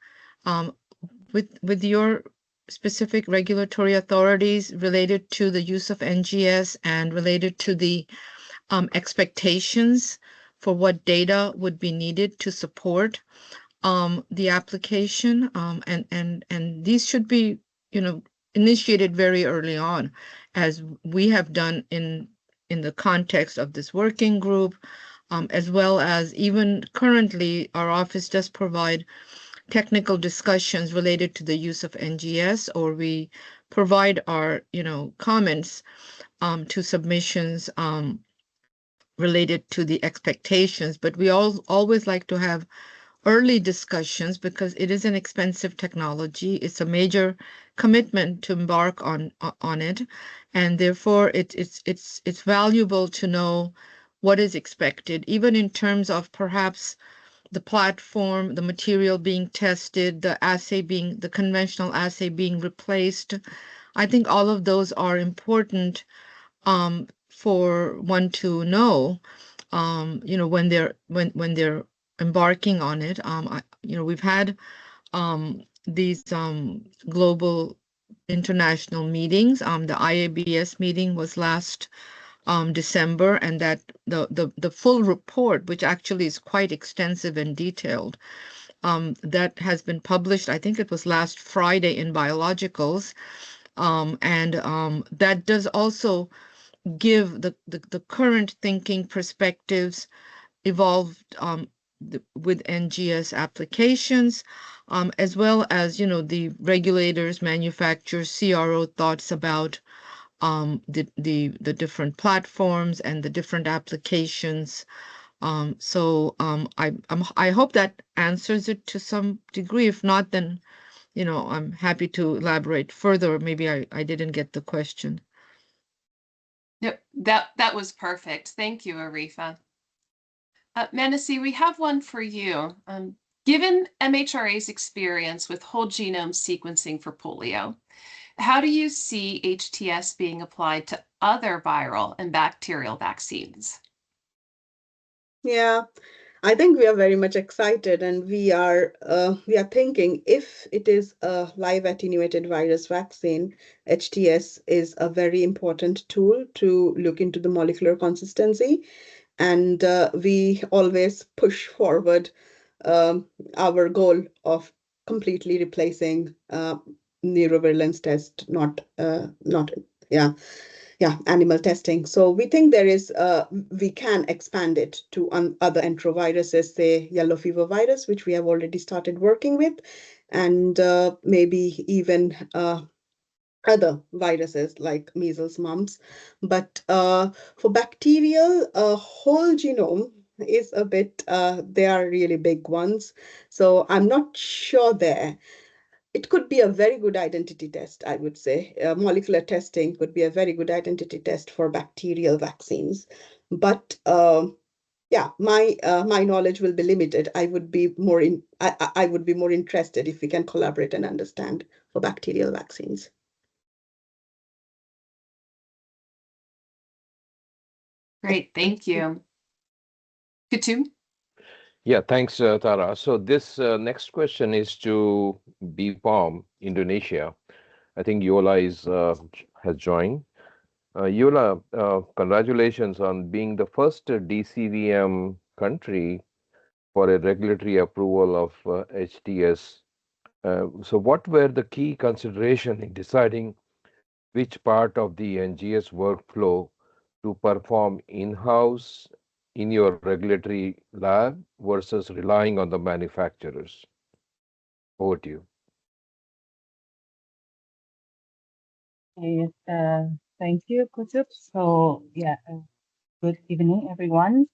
with your specific regulatory authorities related to the use of NGS and related to the expectations for what data would be needed to support the application, and these should be, initiated very early on, as we have done in the context of this working group, as well as even currently, our office does provide technical discussions related to the use of NGS, or we provide our, comments to submissions related to the expectations. But we always like to have early discussions because it is an expensive technology. It's a major commitment to embark on it, and therefore it's valuable to know what is expected, even in terms of perhaps the platform, the material being tested, the conventional assay being replaced. I think all of those are important for one to know, when they're embarking on it. We've had these global international meetings. The IABS meeting was last December, and that the full report, which actually is quite extensive and detailed, that has been published. I think it was last Friday in Biologicals, and that does also give the current thinking perspectives evolved with NGS applications, as well as the regulators, manufacturers, CRO thoughts about the different platforms and the different applications. I hope that answers it to some degree. If not, then I'm happy to elaborate further. Maybe I didn't get the question. Yep, that was perfect. Thank you, Arifa. Manasi, we have one for you. Given MHRA's experience with whole genome sequencing for polio, how do you see HTS being applied to other viral and bacterial vaccines? Yeah, I think we are very much excited, and we are thinking if it is a live attenuated virus vaccine, HTS is a very important tool to look into the molecular consistency, and we always push forward our goal of completely replacing neurovirulence test, not yeah animal testing. So we think we can expand it to other enteroviruses, say yellow fever virus, which we have already started working with, and maybe even other viruses like measles, mumps. But for bacterial, whole genome is a bit, they are really big ones. So I'm not sure there. It could be a very good identity test, I would say. Molecular testing could be a very good identity test for bacterial vaccines. But yeah, my knowledge will be limited. I would be more interested if we can collaborate and understand for bacterial vaccines. Great, thank you. Kutum? Yeah, thanks, Tara. So this next question is to BPOM, Indonesia. I think Yola has joined. Yola, congratulations on being the first DCVM country for a regulatory approval of HTS. So what were the key consideration in deciding which part of the NGS workflow to perform in-house in your regulatory lab versus relying on the manufacturers? Over to you. Yes, thank you, Kutub. So yeah, good evening, everyone.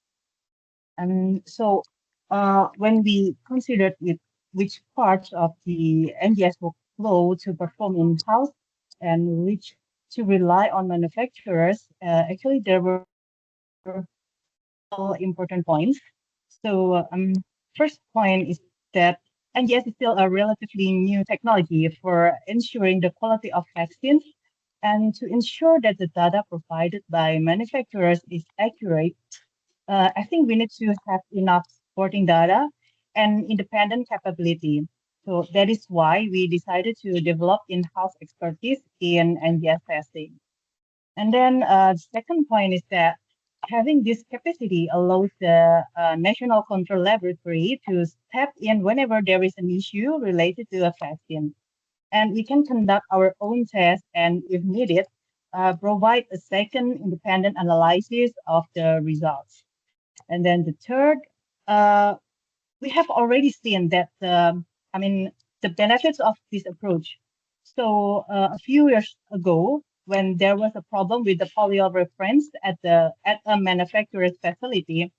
So when we considered which parts of the NGS workflow to perform in-house and which to rely on manufacturers, actually there were all important points. So first point is that NGS is still a relatively new technology for ensuring the quality of vaccines and to ensure that the data provided by manufacturers is accurate. I think we need to have enough supporting data and independent capability. So that is why we decided to develop in-house expertise in NGS testing. And then the second point is that having this capacity allows the National Control Laboratory to step in whenever there is an issue related to a vaccine. And we can conduct our own tests and, if needed, provide a second independent analysis of the results. And then the third, we have already seen that, the benefits of this approach. So a few years ago, when there was a problem with the polyol reference at a manufacturer's facility,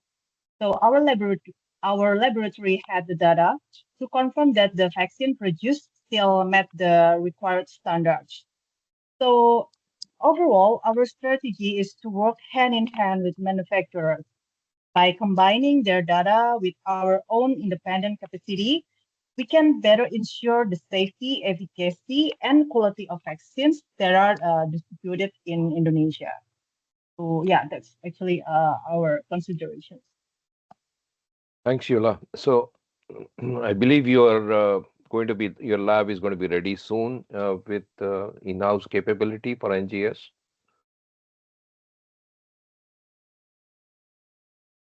so our laboratory had the data to confirm that the vaccine produced still met the required standards. So overall, our strategy is to work hand in hand with manufacturers. By combining their data with our own independent capacity, we can better ensure the safety, efficacy, and quality of vaccines that are distributed in Indonesia. So yeah, that's actually our considerations. Thanks, Yola. So I believe your lab is going to be ready soon with in-house capability for NGS.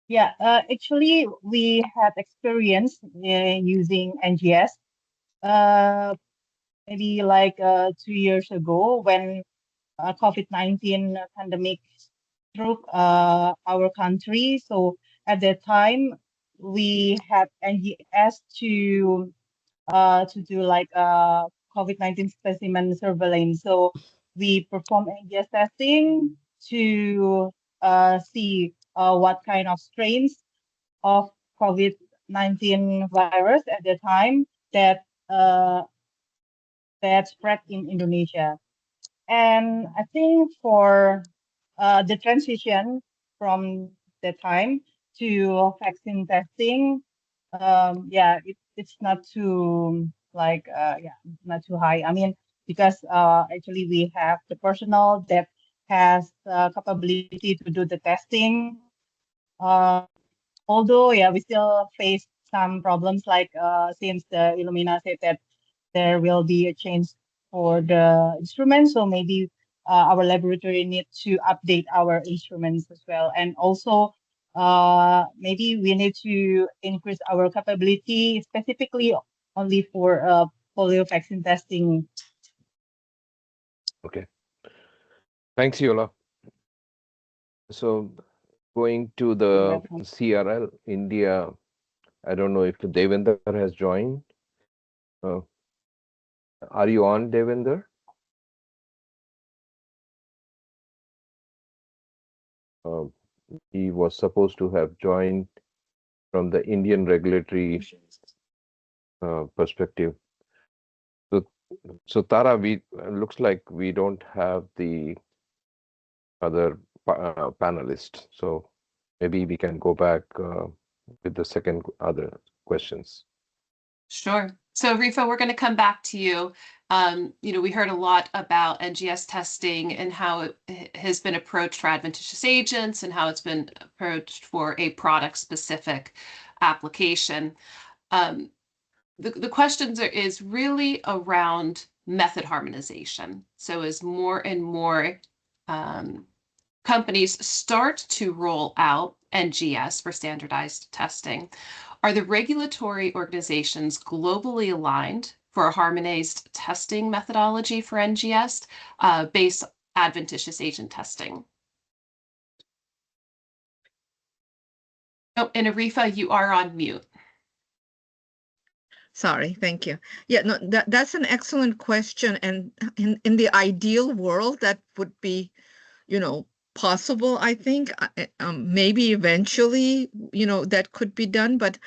Yeah, actually, we had experience using NGS maybe like 2 years ago when COVID-19 pandemic struck our country. So at that time, we had NGS to do like COVID-19 specimen surveillance. So we perform NGS testing to see what kind of strains of COVID-19 virus at the time that uh, that spread in Indonesia. And I think for the transition from the time to vaccine testing, it's not too not too high. I mean, because actually we have the personnel that has capability to do the testing. Uh, Although, yeah, we still face some problems like since the Illumina said that there will be a change for the instruments, so maybe our laboratory need to update our instruments as well. And also, maybe we need to increase our capability specifically only for polio vaccine testing. Okay. Thanks, Yola. So going to the CRL India, I don't know if Devender has joined. Uh, are you on, Devender? He was supposed to have joined from the Indian regulatory perspective. So Tara, we looks like we don't have the other panelist. So maybe we can go back with the second other questions. Sure. So Rifa, we're going to come back to you. We heard a lot about NGS testing and how it has been approached for adventitious agents and how it's been approached for a product-specific application. The questions is really around method harmonization. So as more and more companies start to roll out NGS for standardized testing, are the regulatory organizations globally aligned for a harmonized testing methodology for NGS based adventitious agent testing? Oh, and Arifa, you are on mute. Sorry, thank you. Yeah, no, that's an excellent question. And in the ideal world, that would be, possible, I think. Maybe eventually, that could be done. But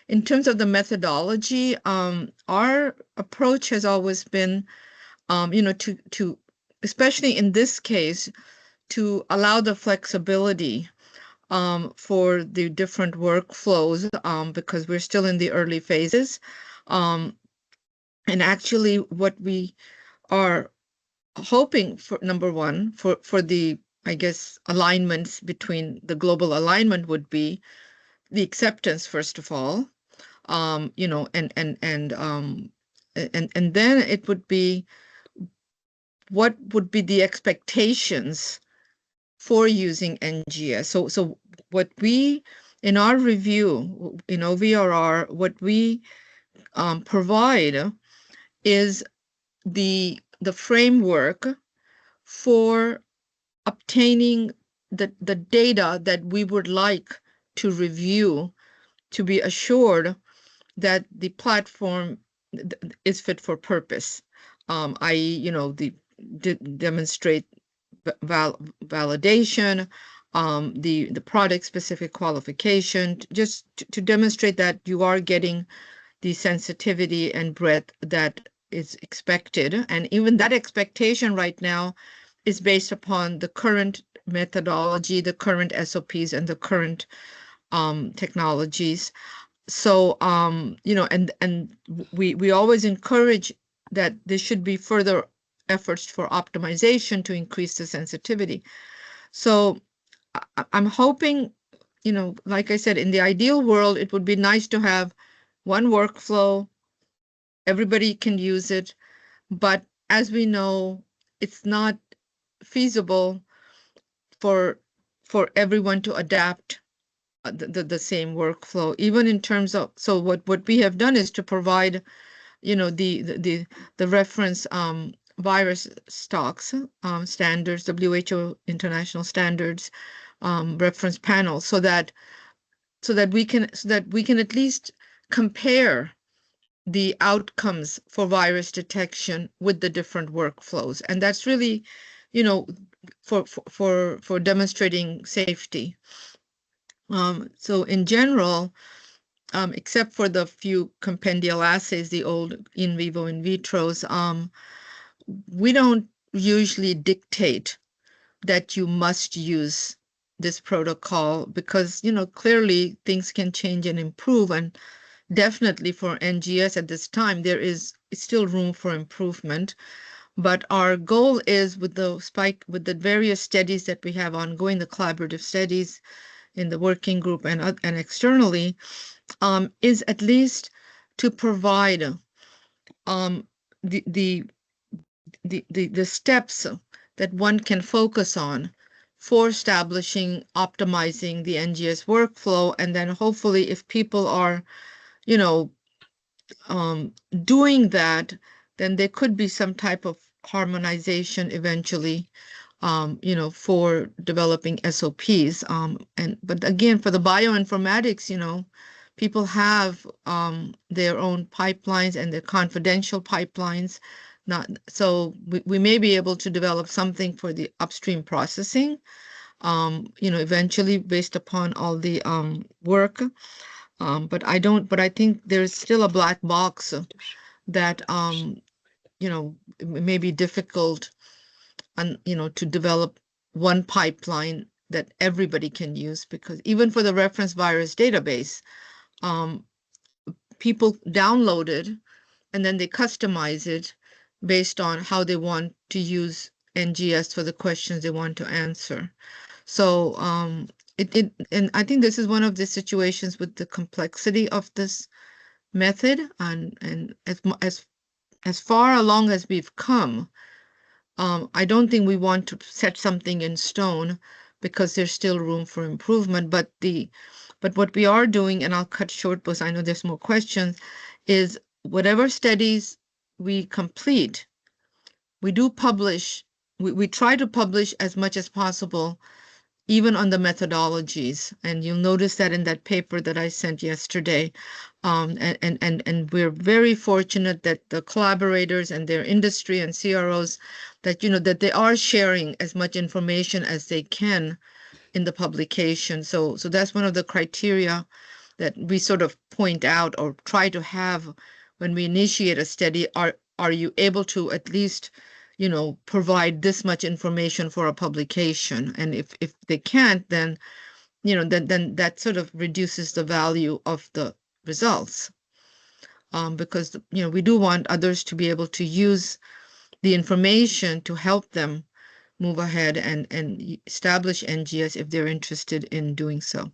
in terms of the methodology, our approach has always been, to especially in this case, to allow the flexibility for the different workflows because we're still in the early phases. Um, and actually, what we are hoping for, number one, for the, I guess, alignments between the global alignment would be the acceptance, first of all, and then it would be what would be the expectations for using NGS. So what we in our review in OVRR, what we provide is the framework for obtaining the data that we would like to review to be assured that the platform is fit for purpose, i.e., demonstrate validation, the product specific qualification, just to demonstrate that you are getting the sensitivity and breadth that is expected. And even that expectation right now is based upon the current methodology, the current SOPs, and the current technologies. So, and we always encourage that there should be further efforts for optimization to increase the sensitivity. So I'm hoping, like I said, in the ideal world, it would be nice to have one workflow, everybody can use it, but as we know, it's not feasible for everyone to adapt the same workflow, even in terms of, so what we have done is to provide, the reference virus stocks standards, WHO international standards reference panel, so that we can at least compare the outcomes for virus detection with the different workflows, and that's really, for demonstrating safety. So in general, except for the few compendial assays, the old in vivo, in vitros, we don't usually dictate that you must use this protocol because, clearly things can change and improve. And definitely for NGS at this time, there is still room for improvement. But our goal is with the various studies that we have ongoing, the collaborative studies in the working group and externally, is at least to provide the steps that one can focus on for establishing, optimizing the NGS workflow, and then hopefully, if people are, doing that, then there could be some type of harmonization eventually, for developing SOPs. But again, for the bioinformatics, people have their own pipelines and their confidential pipelines. So we may be able to develop something for the upstream processing, eventually based upon all the work. But I think there's still a black box that it may be difficult to develop one pipeline that everybody can use, because even for the reference virus database, people download it and then they customize it based on how they want to use NGS for the questions they want to answer. So and I think this is one of the situations with the complexity of this method, and as far along as we've come, I don't think we want to set something in stone because there's still room for improvement. But what we are doing, and I'll cut short because I know there's more questions, is whatever studies we complete, we do publish. We try to publish as much as possible even on the methodologies. And you'll notice that in that paper that I sent yesterday. And we're very fortunate that the collaborators and their industry and CROs, that, that they are sharing as much information as they can in the publication. So that's one of the criteria that we sort of point out or try to have when we initiate a study. Are you able to at least, provide this much information for a publication? And if they can't, then, then that sort of reduces the value of the results. Because, we do want others to be able to use the information to help them move ahead and establish NGS if they're interested in doing so.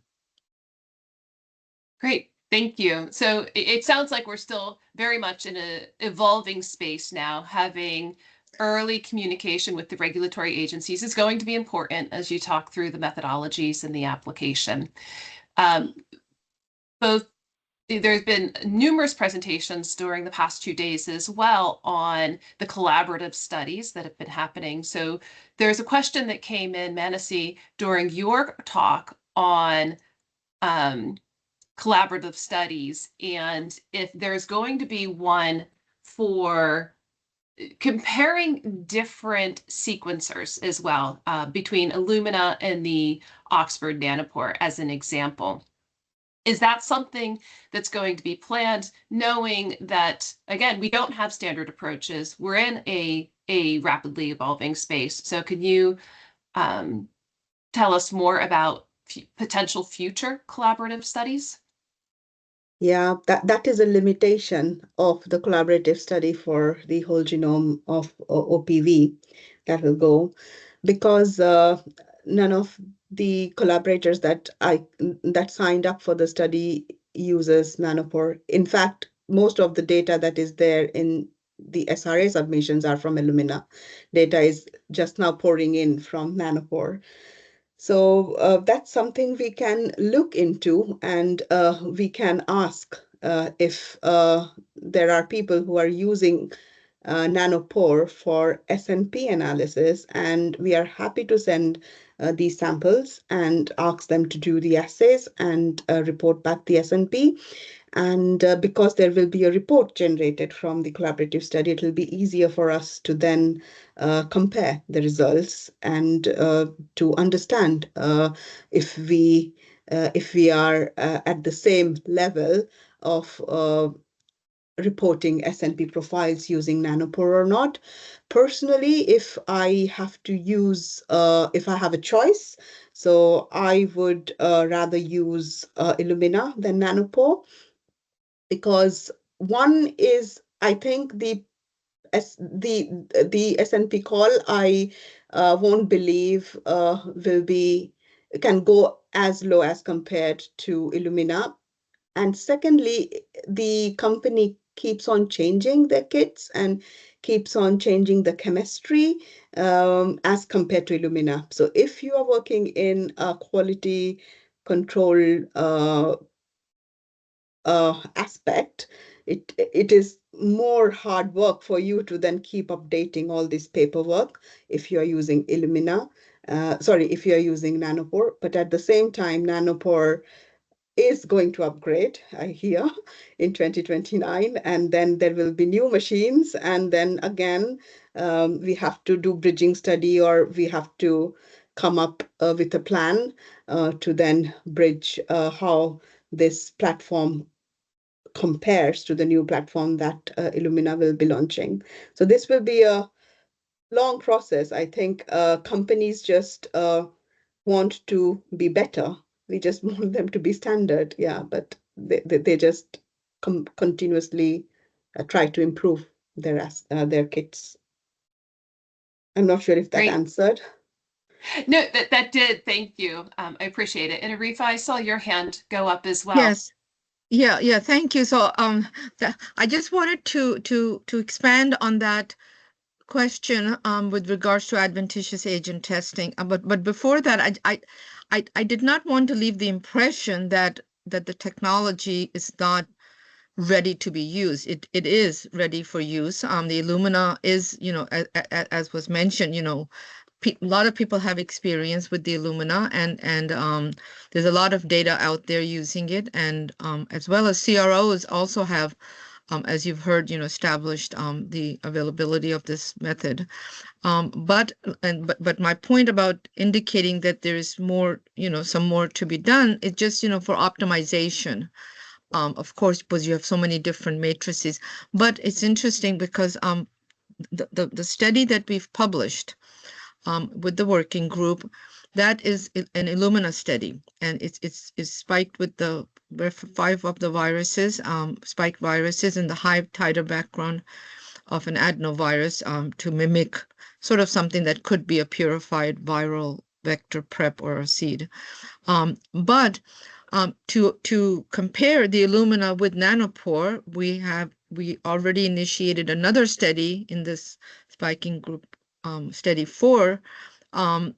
Great, thank you. So it sounds like we're still very much in an evolving space now. Having early communication with the regulatory agencies is going to be important as you talk through the methodologies and the application. There's been numerous presentations during the past 2 days as well on the collaborative studies that have been happening. So there's a question that came in, Manasi, during your talk on collaborative studies, and if there's going to be one for comparing different sequencers as well, between Illumina and the Oxford Nanopore as an example. Is that something that's going to be planned, knowing that, again, we don't have standard approaches? We're in a rapidly evolving space. So can you tell us more about potential future collaborative studies? Yeah, that is a limitation of the collaborative study for the whole genome of OPV that will go, because none of the collaborators that signed up for the study uses Nanopore. In fact, most of the data that is there in the SRA submissions are from Illumina. Data is just now pouring in from Nanopore. So that's something we can look into, and we can ask if there are people who are using Nanopore for SNP analysis, and we are happy to send these samples and ask them to do the assays and report back the SNP. And because there will be a report generated from the collaborative study, it will be easier for us to then compare the results and to understand if we are at the same level of reporting SNP profiles using Nanopore or not. Personally, if I have to use, if I have a choice, so I would rather use Illumina than Nanopore, because one is, I think the SNP call, I won't believe can go as low as compared to Illumina. And secondly, the company keeps on changing their kits and keeps on changing the chemistry as compared to Illumina. So if you are working in a quality control aspect, it is more hard work for you to then keep updating all this paperwork if you are using Illumina. If you are using Nanopore. But at the same time, Nanopore is going to upgrade, I hear, in 2029, and then there will be new machines, and then again we have to do bridging study, or we have to come up with a plan to then bridge how this platform compares to the new platform that Illumina will be launching. So this will be a long process. I think companies just want to be better. We just want them to be standard. Yeah, but they just continuously try to improve their kits. I'm not sure if that Great. answered. No, that did. Thank you. I appreciate it. And Arifa, I saw your hand go up as well. Yes. Yeah, thank you. So I just wanted to expand on that question with regards to adventitious agent testing. But before that, I did not want to leave the impression that the technology is not ready to be used. It is ready for use. The Illumina is, as was mentioned, a lot of people have experience with the Illumina, and there's a lot of data out there using it, and as well as CROs also have, as you've heard, established the availability of this method. But my point about indicating that there is more, some more to be done, it's just, for optimization. Of course, because you have so many different matrices. But it's interesting because the study that we've published with the working group, that is an Illumina study, and it's spiked with the 5 of the viruses, spiked viruses in the high titer background of an adenovirus to mimic sort of something that could be a purified viral vector prep or a seed. But to compare the Illumina with nanopore, we already initiated another study in this spiking group, study 4, and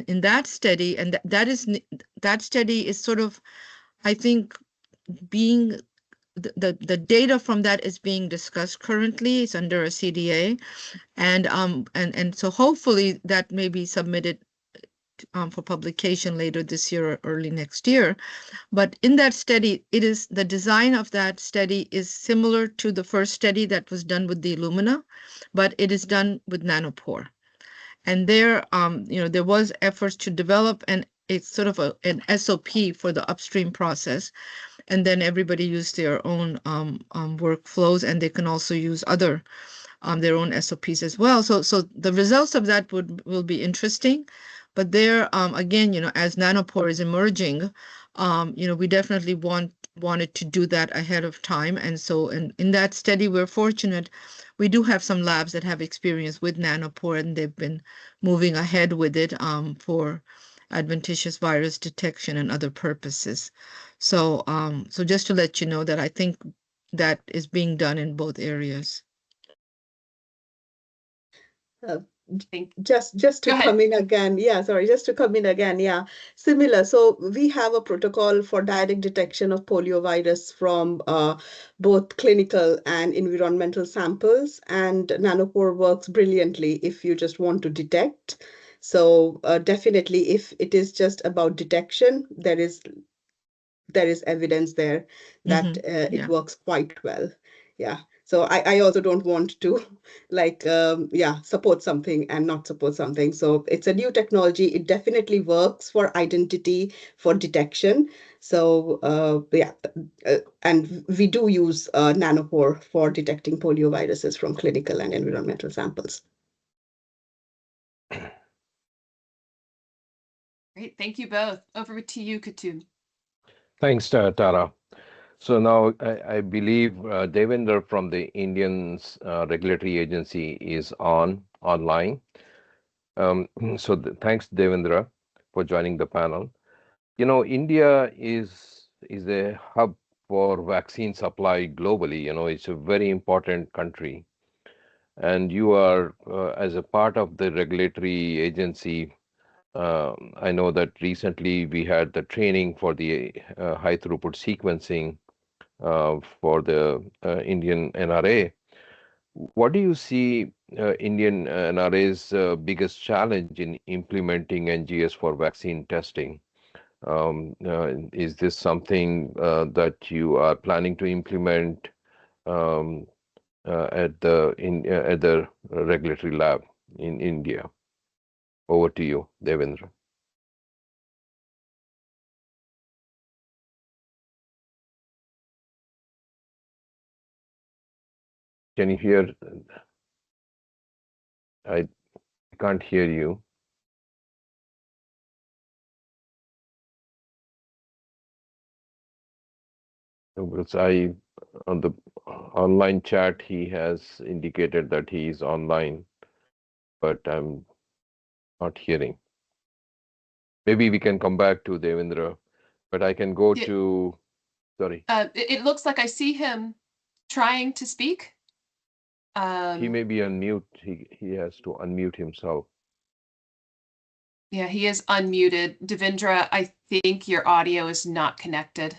in that study, and that study is sort of, I think, being the data from that is being discussed currently. It's under a CDA, and so hopefully that may be submitted for publication later this year or early next year. But in that study, the design of that study is similar to the first study that was done with the Illumina, but it is done with nanopore. And there, there was efforts to develop it's sort of an SOP for the upstream process, and then everybody used their own workflows, and they can also use their own SOPs as well. So the results of that will be interesting. But there, again, as nanopore is emerging, we definitely wanted to do that ahead of time. And so in that study, we're fortunate. We do have some labs that have experience with nanopore, and they've been moving ahead with it for adventitious virus detection and other purposes. So just to let you know that I think that is being done in both areas. Just to come in again, just to come in again, similar. So we have a protocol for direct detection of poliovirus from both clinical and environmental samples, and nanopore works brilliantly if you just want to detect. So definitely, if it is just about detection, there is evidence there that it works quite well. Yeah. So I also don't want to support something and not support something. So it's a new technology. It definitely works for identity, for detection. So and we do use nanopore for detecting polioviruses from clinical and environmental samples. Great, thank you both. Over to you, Katu. Thanks, Tara. So now I believe Devendra from the Indian regulatory agency is online. So thanks, Devendra, for joining the panel. India is a hub for vaccine supply globally. It's a very important country, and you are as a part of the regulatory agency. I know that recently we had the training for the high-throughput sequencing for the Indian NRA. What do you see Indian NRA's biggest challenge in implementing NGS for vaccine testing? Is this something that you are planning to implement at the regulatory lab in India? Over to you, Devendra. Can you hear? I can't hear you. Because on the online chat, he has indicated that he is online, but I'm not hearing. Maybe we can come back to Devendra, but I can go to, sorry. It looks like I see him trying to speak. He may be on mute. He has to unmute himself. Yeah, he is unmuted. Devendra, I think your audio is not connected.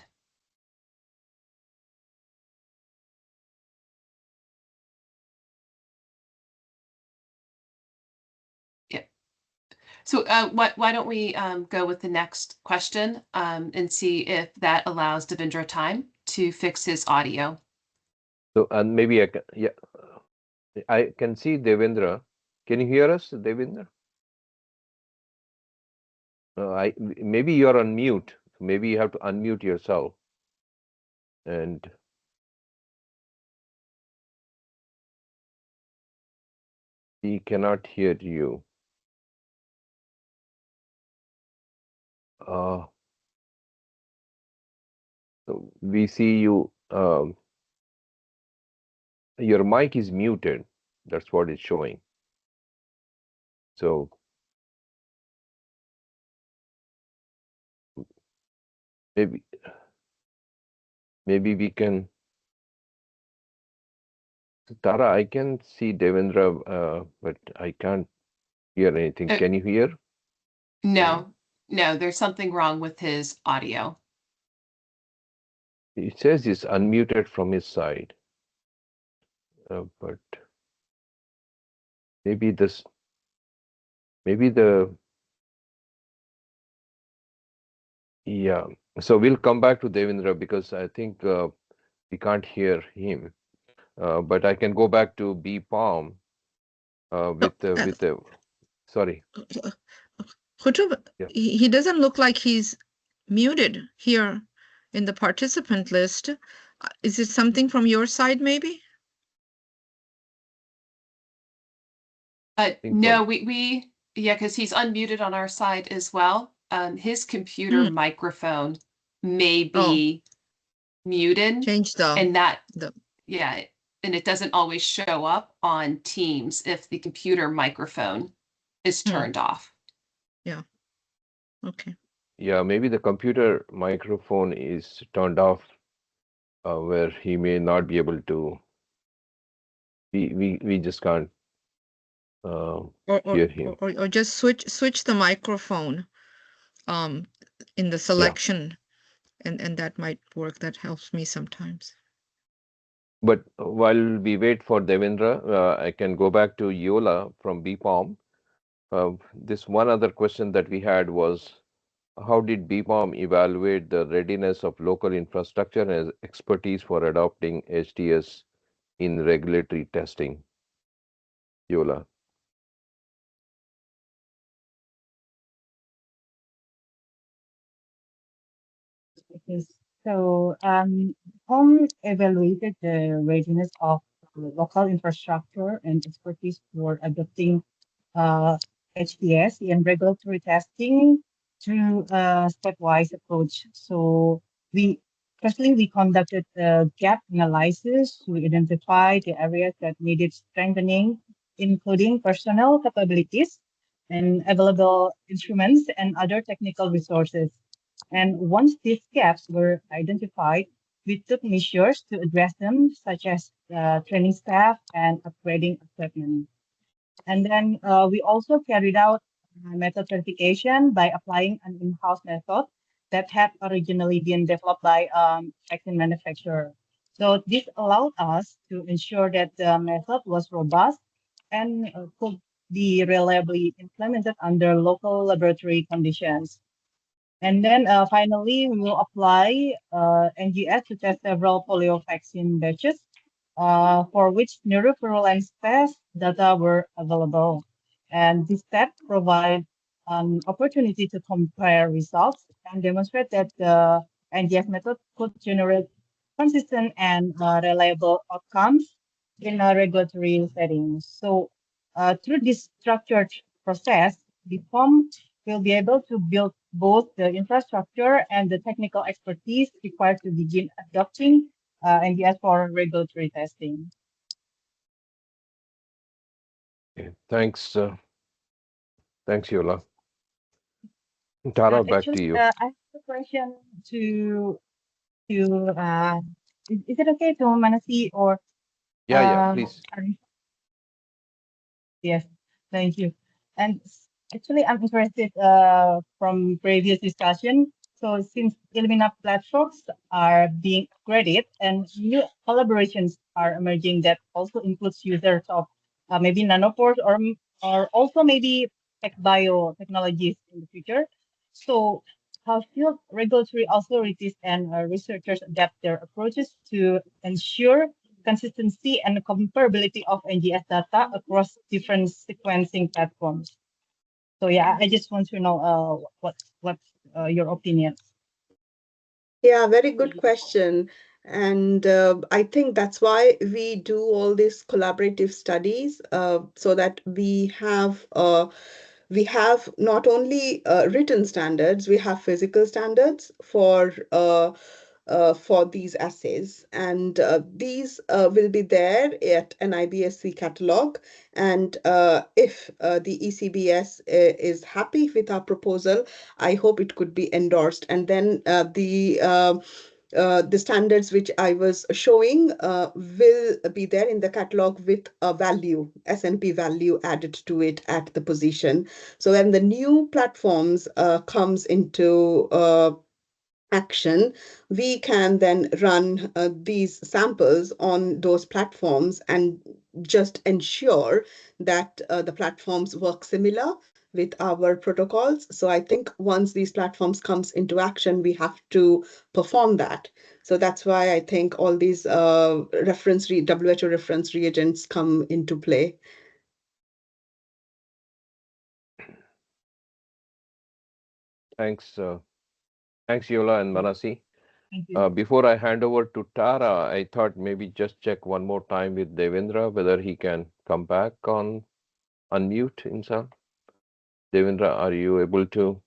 Yeah. So why don't we go with the next question and see if that allows Devendra time to fix his audio. So, and maybe I can, yeah, I can see Devendra. Can you hear us, Devendra? Maybe you're on mute. Maybe you have to unmute yourself. And he cannot hear you. So we see you. Your mic is muted. That's what it's showing. So maybe we can. Tara, I can see Devendra, but I can't hear anything. Can you hear? No, there's something wrong with his audio. It says he's unmuted from his side, but maybe the yeah. So we'll come back to Devendra because I think we can't hear him. But I can go back to B Palm with the sorry. Kutub, Yeah. he doesn't look like he's muted here in the participant list. Is it something from your side, maybe? No, we yeah, because he's unmuted on our side as well. His computer microphone may be muted, Change and that the yeah, and it doesn't always show up on Teams if the computer microphone is turned off. Yeah. Okay. Yeah, maybe the computer microphone is turned off, where he may not be able to. We just can't hear him. Or just switch the microphone in the selection, and that might work. That helps me sometimes. But while we wait for Devendra, I can go back to Yola from BPOM. This one other question that we had was, how did BPOM evaluate the readiness of local infrastructure and expertise for adopting HTS in regulatory testing? Yola. Yes. So, home evaluated the readiness of local infrastructure and expertise for adopting HTS in regulatory testing through a stepwise approach. So, we firstly we conducted a gap analysis to identify the areas that needed strengthening, including personnel capabilities and available instruments and other technical resources. And once these gaps were identified, we took measures to address them, such as training staff and upgrading equipment. And then we also carried out method certification by applying an in-house method that had originally been developed by vaccine manufacturer. So this allowed us to ensure that the method was robust and could be reliably implemented under local laboratory conditions. And then finally, we will apply NGS to test several polio vaccine batches for which neurovirulence test data were available. And this step provides an opportunity to compare results and demonstrate that the NGS method could generate consistent and reliable outcomes in a regulatory setting. So through this structured process, the form will be able to build both the infrastructure and the technical expertise required to begin adopting NGS for regulatory testing. Okay. Thanks, Yola. Tara, back to Actually, you. I have a question to is it okay to Manasi or Yeah, please. Yes, thank you. And actually, I'm interested from previous discussion. So since Illumina platforms are being upgraded and new collaborations are emerging that also includes users of maybe nanopores or also maybe tech biotechnologies in the future. So, how should regulatory authorities and researchers adapt their approaches to ensure consistency and comparability of NGS data across different sequencing platforms? So, yeah, I just want to know what's your opinion. Yeah, very good question. And I think that's why we do all these collaborative studies, so that we have not only written standards, we have physical standards for these assays, and these will be there at an IBSC catalog. And if the ECBS is happy with our proposal, I hope it could be endorsed. And then the standards which I was showing will be there in the catalog with a value, SNP value added to it at the position. So when the new platforms comes into action, we can then run these samples on those platforms and just ensure that the platforms work similar with our protocols. So I think once these platforms comes into action, we have to perform that. So that's why I think all these WHO reference reagents come into play. Thanks, thanks, Yola and Manasi. Thank you. Before I hand over to Tara, I thought maybe just check one more time with Devendra whether he can come back on unmute himself. Devendra, are you able to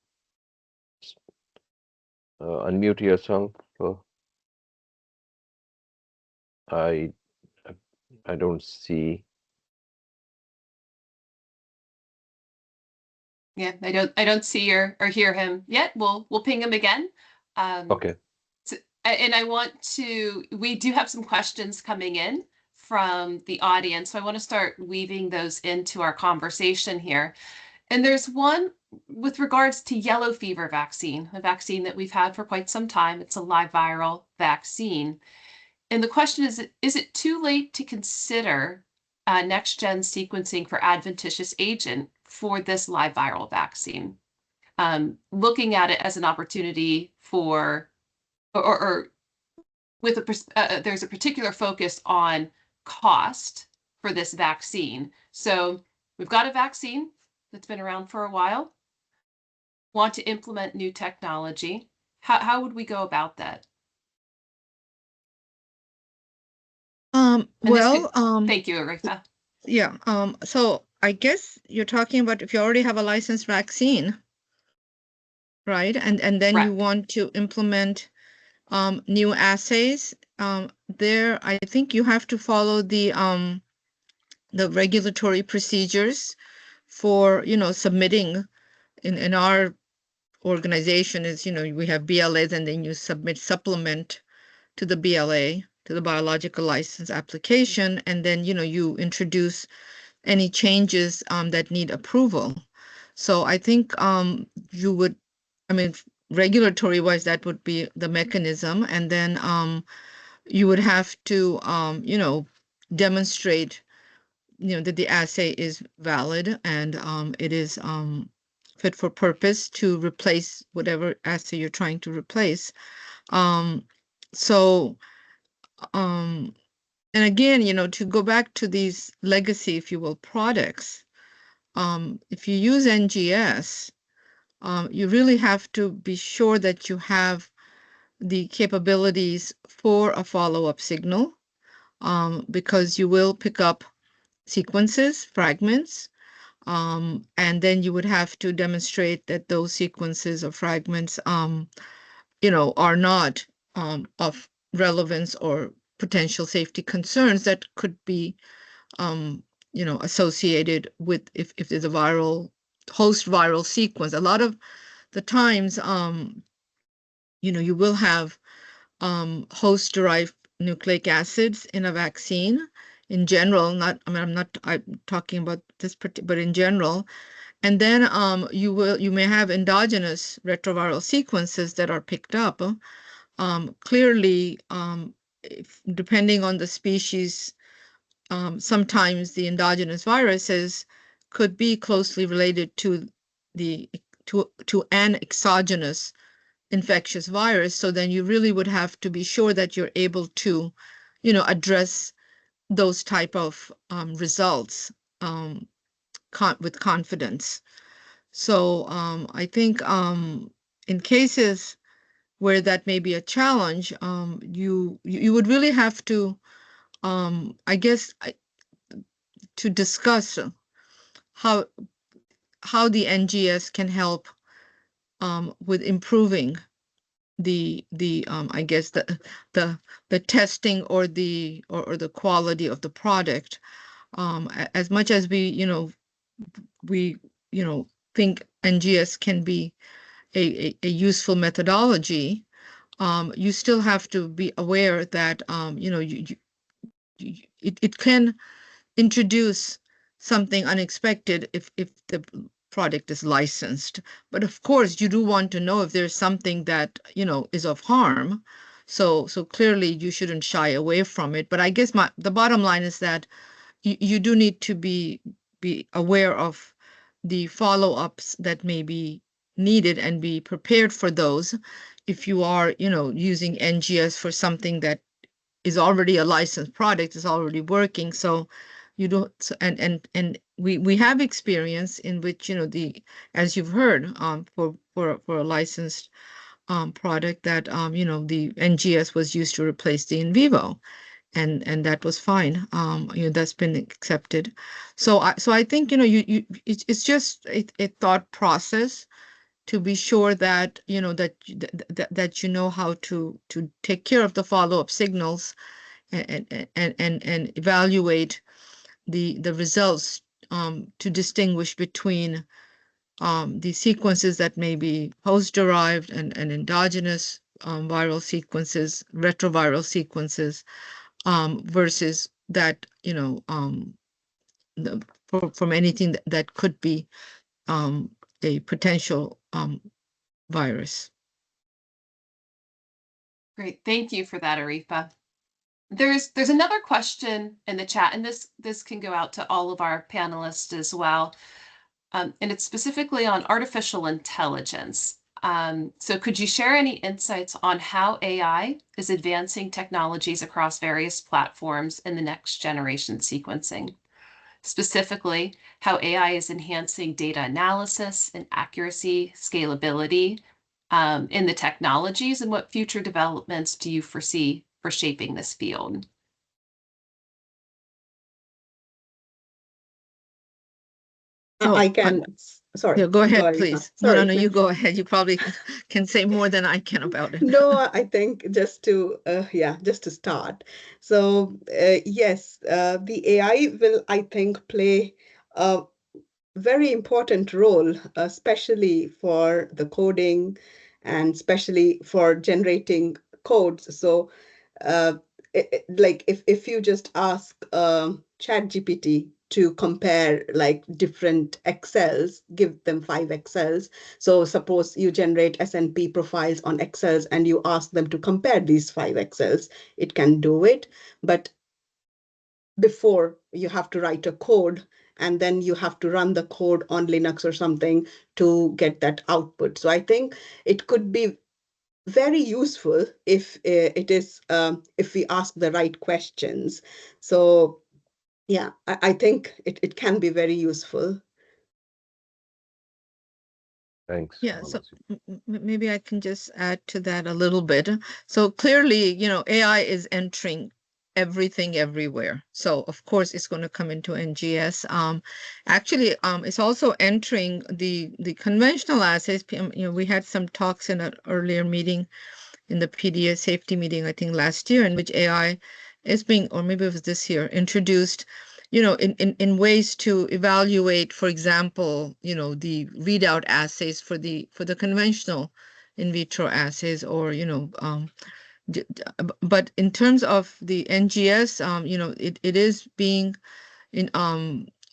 unmute yourself? I I don't see. Yeah, I don't see or hear him yet. We'll ping him again. Okay. And we do have some questions coming in from the audience. So I want to start weaving those into our conversation here. And there's one with regards to yellow fever vaccine, a vaccine that we've had for quite some time. It's a live viral vaccine. And the question is it too late to consider next-gen sequencing for adventitious agent for this live viral vaccine? Looking at it as an opportunity for, or with there's a particular focus on cost for this vaccine. So we've got a vaccine that's been around for a while, want to implement new technology. How would we go about that? Thank you, Aretha. Yeah. So I guess you're talking about if you already have a licensed vaccine, right? And then you Correct. want to implement new assays. There, I think you have to follow the regulatory procedures for, submitting in our organization is, we have BLAs and then you submit supplement to the BLA, to the biological license application, and then, you introduce any changes that need approval. So I think you would, regulatory wise, that would be the mechanism. And then you would have to, demonstrate, that the assay is valid and it is fit for purpose to replace whatever assay you're trying to replace. So, and again, to go back to these legacy, if you will, products, if you use NGS, you really have to be sure that you have the capabilities for a follow-up signal, because you will pick up sequences, fragments, and then you would have to demonstrate that those sequences or fragments, are not of relevance or potential safety concerns that could be, associated with if there's a host viral sequence. A lot of the times, you will have host-derived nucleic acids in a vaccine. In general, I'm talking about this, but in general, and then you may have endogenous retroviral sequences that are picked up. Clearly, depending on the species, sometimes the endogenous viruses could be closely related to an exogenous infectious virus. So then you really would have to be sure that you're able to, address those type of results with confidence. So I think in cases where that may be a challenge, you would really have to, I guess, to discuss how the NGS can help with improving the I guess the testing or the quality of the product. As much as we think NGS can be a useful methodology, you still have to be aware that it can introduce something unexpected if the product is licensed. But of course, you do want to know if there's something that is of harm. So clearly, you shouldn't shy away from it. But I guess the bottom line is that you do need to be aware of the follow-ups that may be needed and be prepared for those if you are using NGS for something that is already a licensed product, is already working. So you don't, and we have experience in which as you've heard, for a licensed product that the NGS was used to replace the in vivo, and that was fine. That's been accepted. So I think it's just a thought process to be sure that that you know how to take care of the follow-up signals and evaluate the results to distinguish between the sequences that may be host-derived and endogenous viral sequences, retroviral sequences, versus that from anything that could be a potential virus. Great, thank you for that, Arifa. There's another question in the chat, and this can go out to all of our panelists as well, and it's specifically on artificial intelligence. So could you share any insights on how AI is advancing technologies across various platforms in the next generation sequencing? Specifically, how AI is enhancing data analysis and accuracy, scalability in the technologies, and what future developments do you foresee for shaping this field? I can, sorry. Yeah, go ahead, Arifa. please. Sorry. No, you go ahead. You probably can say more than I can about it. No, I think just to start. So yes, the AI will, I think, play a very important role, especially for the coding and especially for generating codes. So like if you just ask ChatGPT to compare like different Excels, give them 5 Excels. So suppose you generate S&P profiles on Excels and you ask them to compare these 5 Excels, it can do it. But before, you have to write a code and then you have to run the code on Linux or something to get that output. So I think it could be very useful if if we ask the right questions. So yeah, I think it can be very useful. Thanks. Yeah, so maybe I can just add to that a little bit. So clearly, AI is entering everything everywhere. So of course it's going to come into NGS. Actually, it's also entering the conventional assays. We had some talks in an earlier meeting, in the PDA safety meeting, I think last year, in which AI is being, or maybe it was this year, introduced, in ways to evaluate, for example, the readout assays for the conventional in vitro assays, or but in terms of the NGS, it is being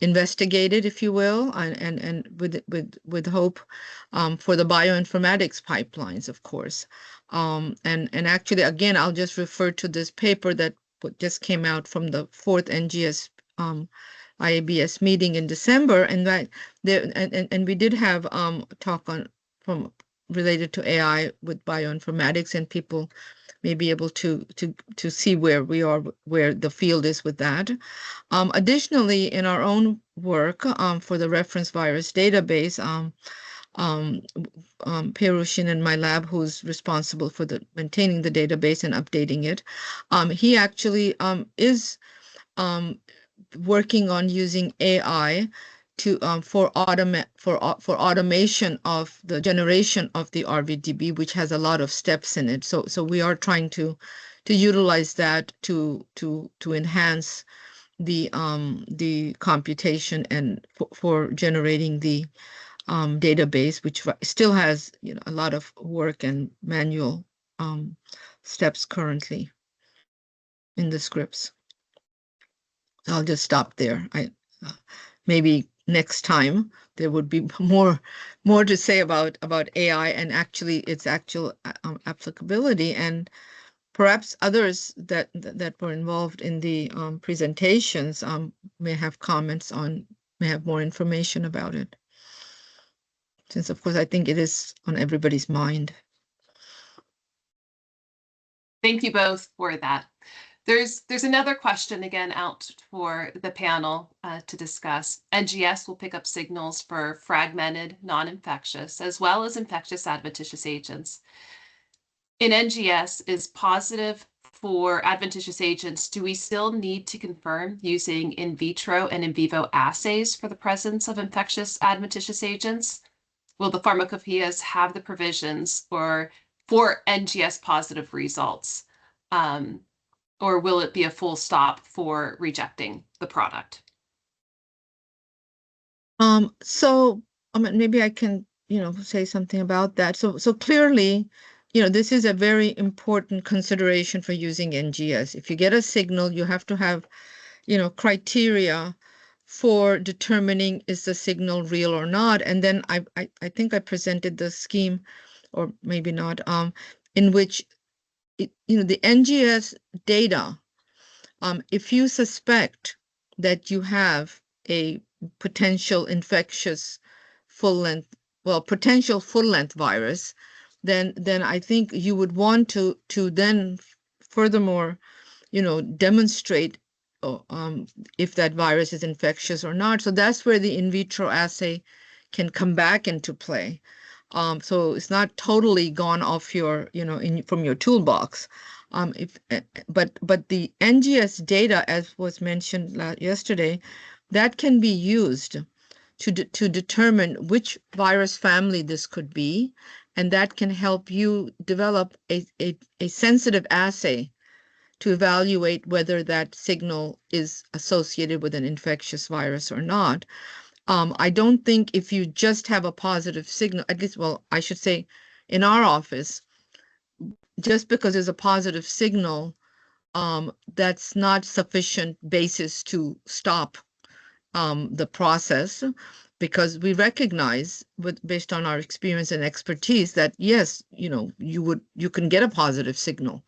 investigated, if you will, and with hope for the bioinformatics pipelines, of course. And actually, again, I'll just refer to this paper that just came out from the 4th NGS IABS meeting in December, and that there and we did have talk on from related to AI with bioinformatics, and people may be able to see where we are, where the field is with that. Additionally, in our own work for the reference virus database, Perushin in my lab, who's responsible for maintaining the database and updating it, he actually is working on using AI to for automation of the generation of the RVDB, which has a lot of steps in it. So we are trying to utilize that to enhance the computation and for generating the database, which still has a lot of work and manual steps currently in the scripts. I'll just stop there. Maybe next time there would be more to say about AI and actually its actual applicability, and perhaps others that were involved in the presentations may have comments on, may have more information about it. Since of course I think it is on everybody's mind. Thank you both for that. There's another question again out for the panel to discuss. NGS will pick up signals for fragmented, non-infectious, as well as infectious adventitious agents. In NGS is positive for adventitious agents. Do we still need to confirm using in vitro and in vivo assays for the presence of infectious adventitious agents? Will the pharmacopoeias have the provisions for NGS positive results? Or will it be a full stop for rejecting the product? So maybe I can, say something about that. So clearly, this is a very important consideration for using NGS. If you get a signal, you have to have, criteria for determining is the signal real or not. And then I think I presented the scheme, or maybe not, in which the NGS data, if you suspect that you have a potential infectious potential full-length virus, then I think you would want to then furthermore, demonstrate if that virus is infectious or not. So that's where the in vitro assay can come back into play. So it's not totally gone off your, from your toolbox. But the NGS data, as was mentioned yesterday, that can be used to determine which virus family this could be, and that can help you develop a sensitive assay to evaluate whether that signal is associated with an infectious virus or not. I don't think if you just have a positive signal, at least, I should say in our office, just because there's a positive signal, that's not sufficient basis to stop the process, because we recognize, based on our experience and expertise, that yes, you can get a positive signal.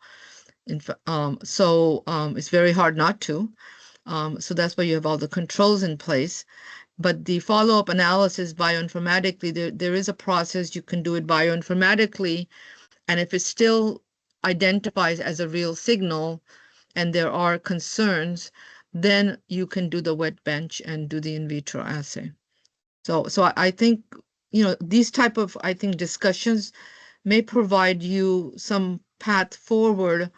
So it's very hard not to. So that's why you have all the controls in place. But the follow-up analysis bioinformatically, there is a process. You can do it bioinformatically, and if it still identifies as a real signal and there are concerns, then you can do the wet bench and do the in vitro assay. So I think, these type of, discussions may provide you some path forward,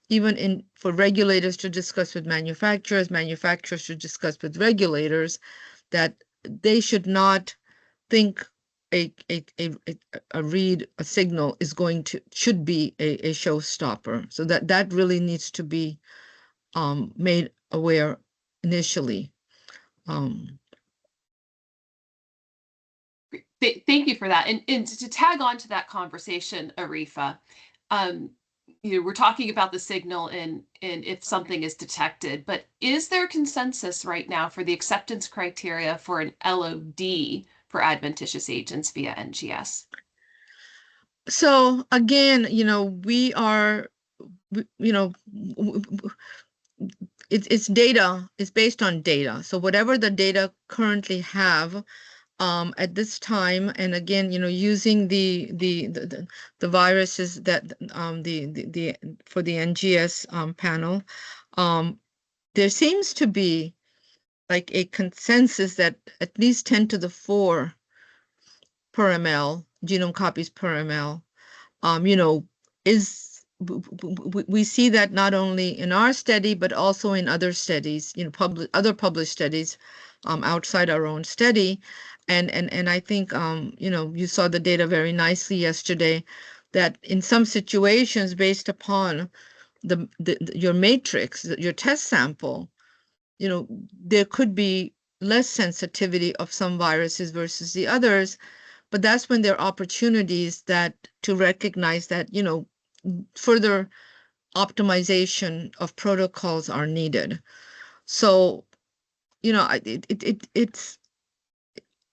even for regulators to discuss with manufacturers to discuss with regulators, that they should not think a read, a signal should be a showstopper. So that really needs to be made aware initially. Thank you for that. And to tag on to that conversation, Arifa, we're talking about the signal and if something is detected, but is there consensus right now for the acceptance criteria for an LOD for adventitious agents via NGS? So again, it's data, it's based on data. So whatever the data currently have at this time, and again, using the viruses that the for the NGS panel, there seems to be like a consensus that at least 10 to the 4 per ml genome copies per ml, is we see that not only in our study but also in other studies, other published studies outside our own study, and I think you saw the data very nicely yesterday that in some situations based upon your matrix, your test sample, there could be less sensitivity of some viruses versus the others, but that's when there are opportunities that to recognize that further optimization of protocols are needed. So it's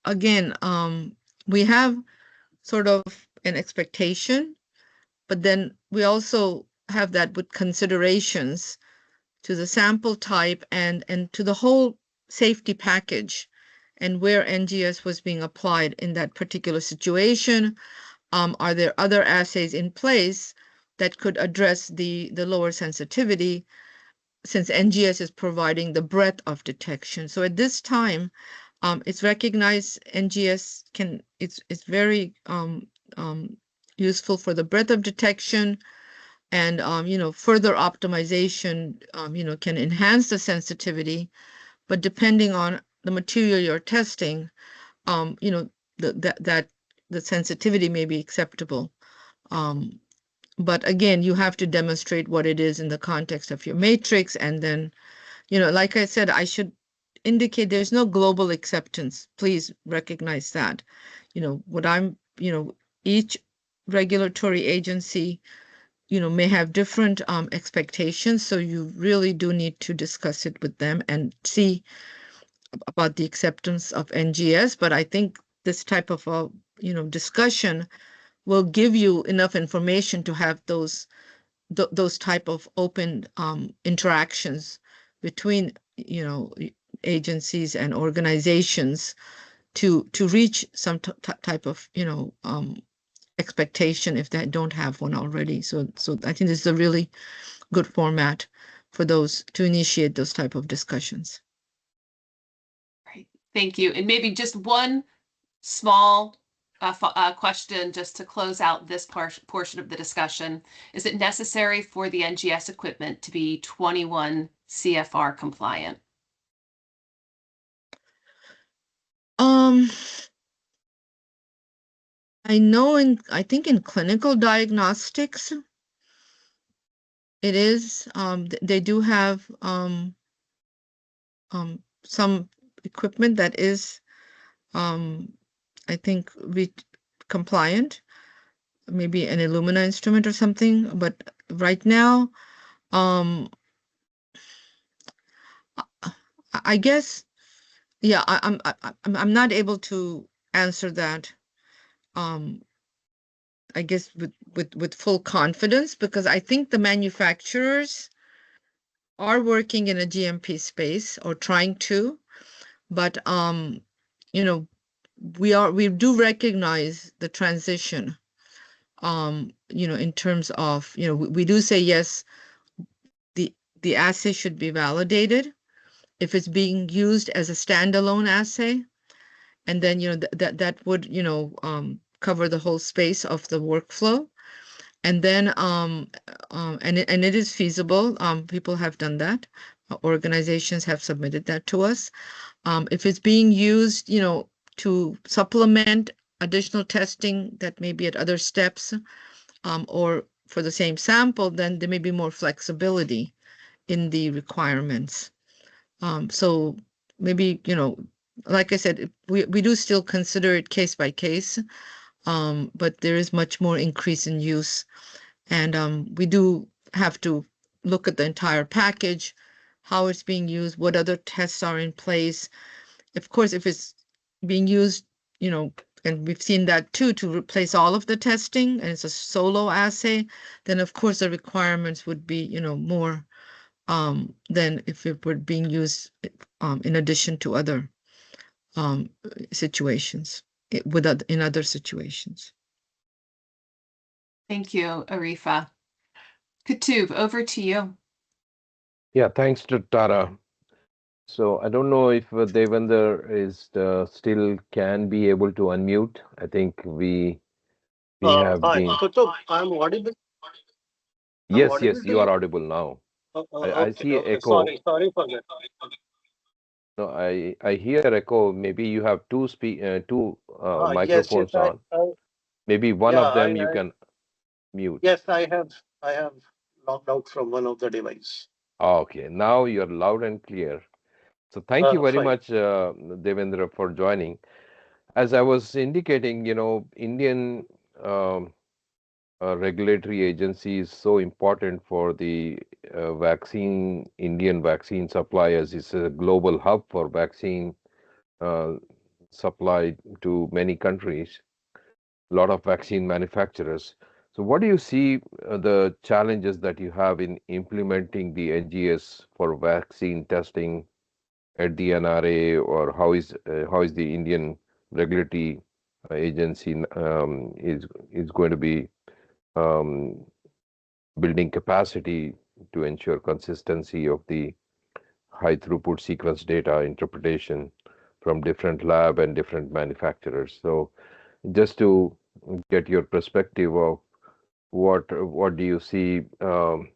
again, we have sort of an expectation, but then we also have that with considerations to the sample type and to the whole safety package and where NGS was being applied in that particular situation. Are there other assays in place that could address the lower sensitivity, since NGS is providing the breadth of detection? So at this time, it's recognized NGS it's very useful for the breadth of detection, and further optimization can enhance the sensitivity, but depending on the material you're testing, that the sensitivity may be acceptable. But again, you have to demonstrate what it is in the context of your matrix, and then like I said, I should indicate there's no global acceptance. Please recognize that. Each regulatory agency may have different expectations, so you really do need to discuss it with them and see about the acceptance of NGS. But I think this type of a discussion will give you enough information to have those type of open interactions between agencies and organizations to reach some type of expectation if they don't have one already. So I think this is a really good format for those to initiate those type of discussions. Right. Thank you. And maybe just one small question just to close out this portion of the discussion. Is it necessary for the NGS equipment to be 21 CFR compliant? I think in clinical diagnostics, it is. They do have some equipment that is, I think, compliant, maybe an Illumina instrument or something. But right now, I guess, yeah, I'm not able to answer that. I guess with full confidence, because I think the manufacturers are working in a GMP space or trying to, but we do recognize the transition, in terms of, we do say yes, the assay should be validated if it's being used as a standalone assay, and then that would cover the whole space of the workflow. And then and it is feasible. People have done that. Organizations have submitted that to us. If it's being used, to supplement additional testing that may be at other steps, or for the same sample, then there may be more flexibility in the requirements. So maybe, like I said, we do still consider it case by case, but there is much more increase in use. And we do have to look at the entire package, how it's being used, what other tests are in place. Of course, if it's being used, and we've seen that too, to replace all of the testing, and it's a solo assay, then of course the requirements would be, more than if it were being used in addition to other situations, in other situations. Thank you, Arifa. Kutub, over to you. Yeah, thanks to Tara. So I don't know if Devender is still can be able to unmute. I think we have Hi, been. Kutub, I'm audible. I'm Yes, audible yes, to you are you. audible now. I Okay, see okay. echo. Sorry for that. No, I hear echo. Maybe you have two Yes, microphones on. Maybe one yeah, of them you can mute. yes, I have logged out from one of the device. Okay, now you're loud and clear. So thank you very Fine. much, Devendra, for joining. As I was indicating, Indian um, regulatory agency is so important for the Indian vaccine supply, as it's a global hub for vaccine uh, supply to many countries, a lot of vaccine manufacturers. So what do you see the challenges that you have in implementing the NGS for vaccine testing at the NRA, or how is the Indian regulatory agency is going to be um, building capacity to ensure consistency of the high throughput sequence data interpretation from different lab and different manufacturers. So just to get your perspective of what do you see in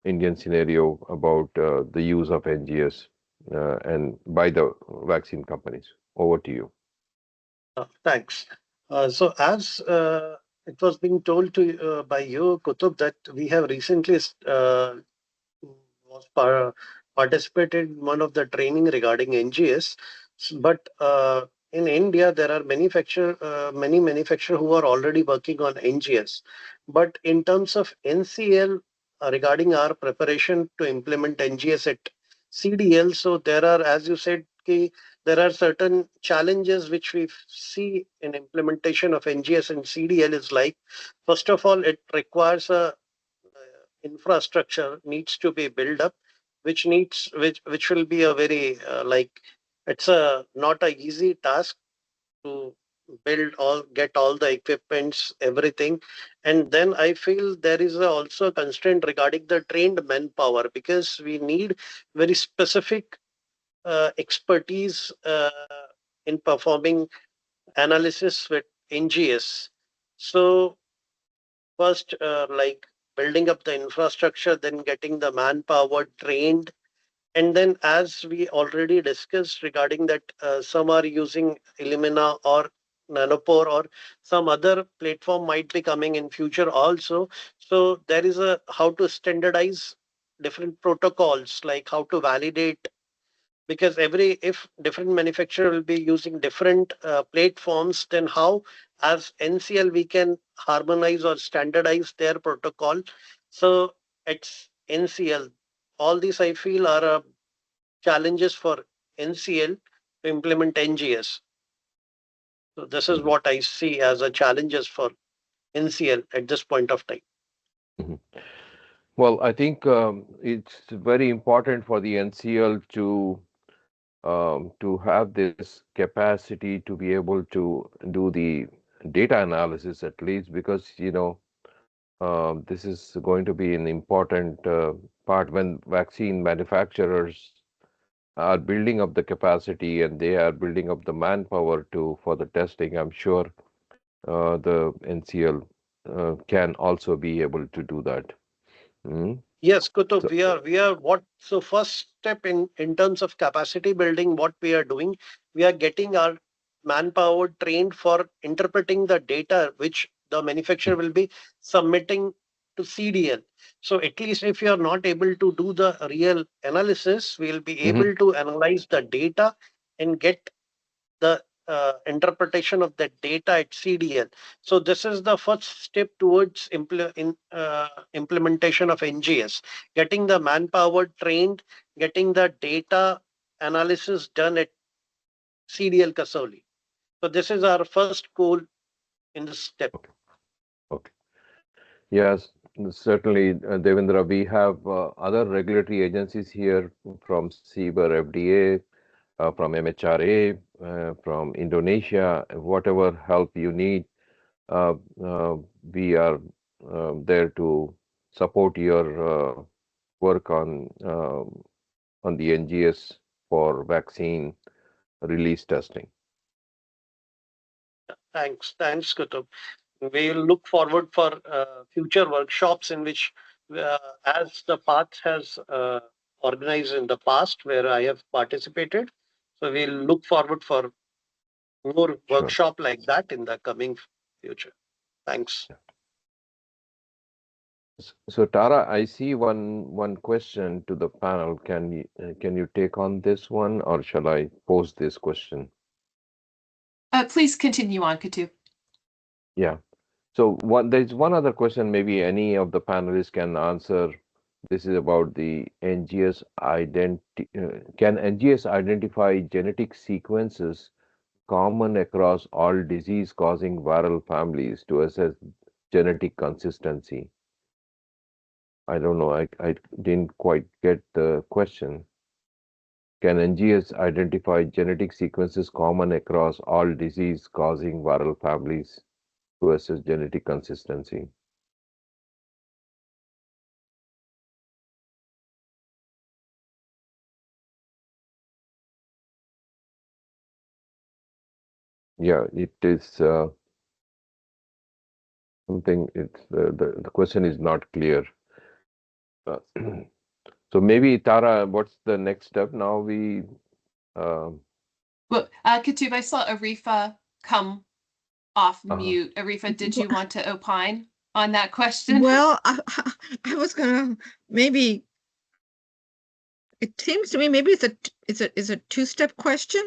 Indian scenario about the use of NGS and by the vaccine companies. Over to you. Thanks. So as it was being told to by you, Kutub, that we have recently was participated in one of the training regarding NGS. But in India, there are many manufacturers who are already working on NGS. But in terms of NCL, regarding our preparation to implement NGS at CDL, so there are, as you said, there are certain challenges which we see in implementation of NGS and CDL is like, first of all, it requires a infrastructure needs to be built up, which will be a very like it's a not a easy task to get all the equipments, everything. And then I feel there is also a constraint regarding the trained manpower, because we need very specific expertise in performing analysis with NGS. So first, like building up the infrastructure, then getting the manpower trained. And then, as we already discussed regarding that, some are using Illumina or Nanopore, or some other platform might be coming in future also. So there is a how to standardize different protocols, like how to validate, because if different manufacturer will be using different platforms, then how as NCL we can harmonize or standardize their protocol. So it's NCL, all these I feel are challenges for NCL to implement NGS. So this is Mhm, what I see as a challenges for NCL at this point of time. mhm. Well, I think it's very important for the NCL to have this capacity to be able to do the data analysis at least, because this is going to be an important part when vaccine manufacturers are building up the capacity and they are building up the manpower to for the testing. I'm sure the NCL can also be able to do that. Mm. Yes, Kutub, So, we are what so first step in terms of capacity building, what we are doing, we are getting our manpower trained for interpreting the data which the manufacturer will be submitting to CDL. So at least if you are not able to do the real analysis, we'll be mhm, able to analyze the data and get the interpretation of the data at CDL. So this is the first step towards implementation of NGS, getting the manpower trained, getting the data analysis done at CDL Kasoli. So this is our first goal in this step. okay, okay. Yes. certainly, Devendra, we have other regulatory agencies here from CBER, FDA, from MHRA, from Indonesia. Whatever help you need, uh, uh, we are there to support your work on the NGS for vaccine release testing. Thanks, Kutub. We'll look forward for future workshops in which, as the path has organized in the past, where I have participated. So we'll look forward for more Sure. workshop like that in the coming future. Thanks. So Tara, I see one question to the panel. Can you take on this one, or shall I pose this question? Please continue on, Katu. Yeah. So there's one other question. Maybe any of the panelists can answer. This is about the NGS can NGS identify genetic sequences common across all disease-causing viral families to assess genetic consistency? I don't know. I didn't quite get the question. Can NGS identify genetic sequences common across all disease-causing viral families to assess genetic consistency? Yeah, it is something. It's the question is not clear. So maybe Tara, what's the next step now? We Well, Katub, I saw Arifa come off uh-huh. mute. Arifa, did you want to opine on that question? Well, I was gonna maybe. It seems to me maybe it's a two-step question,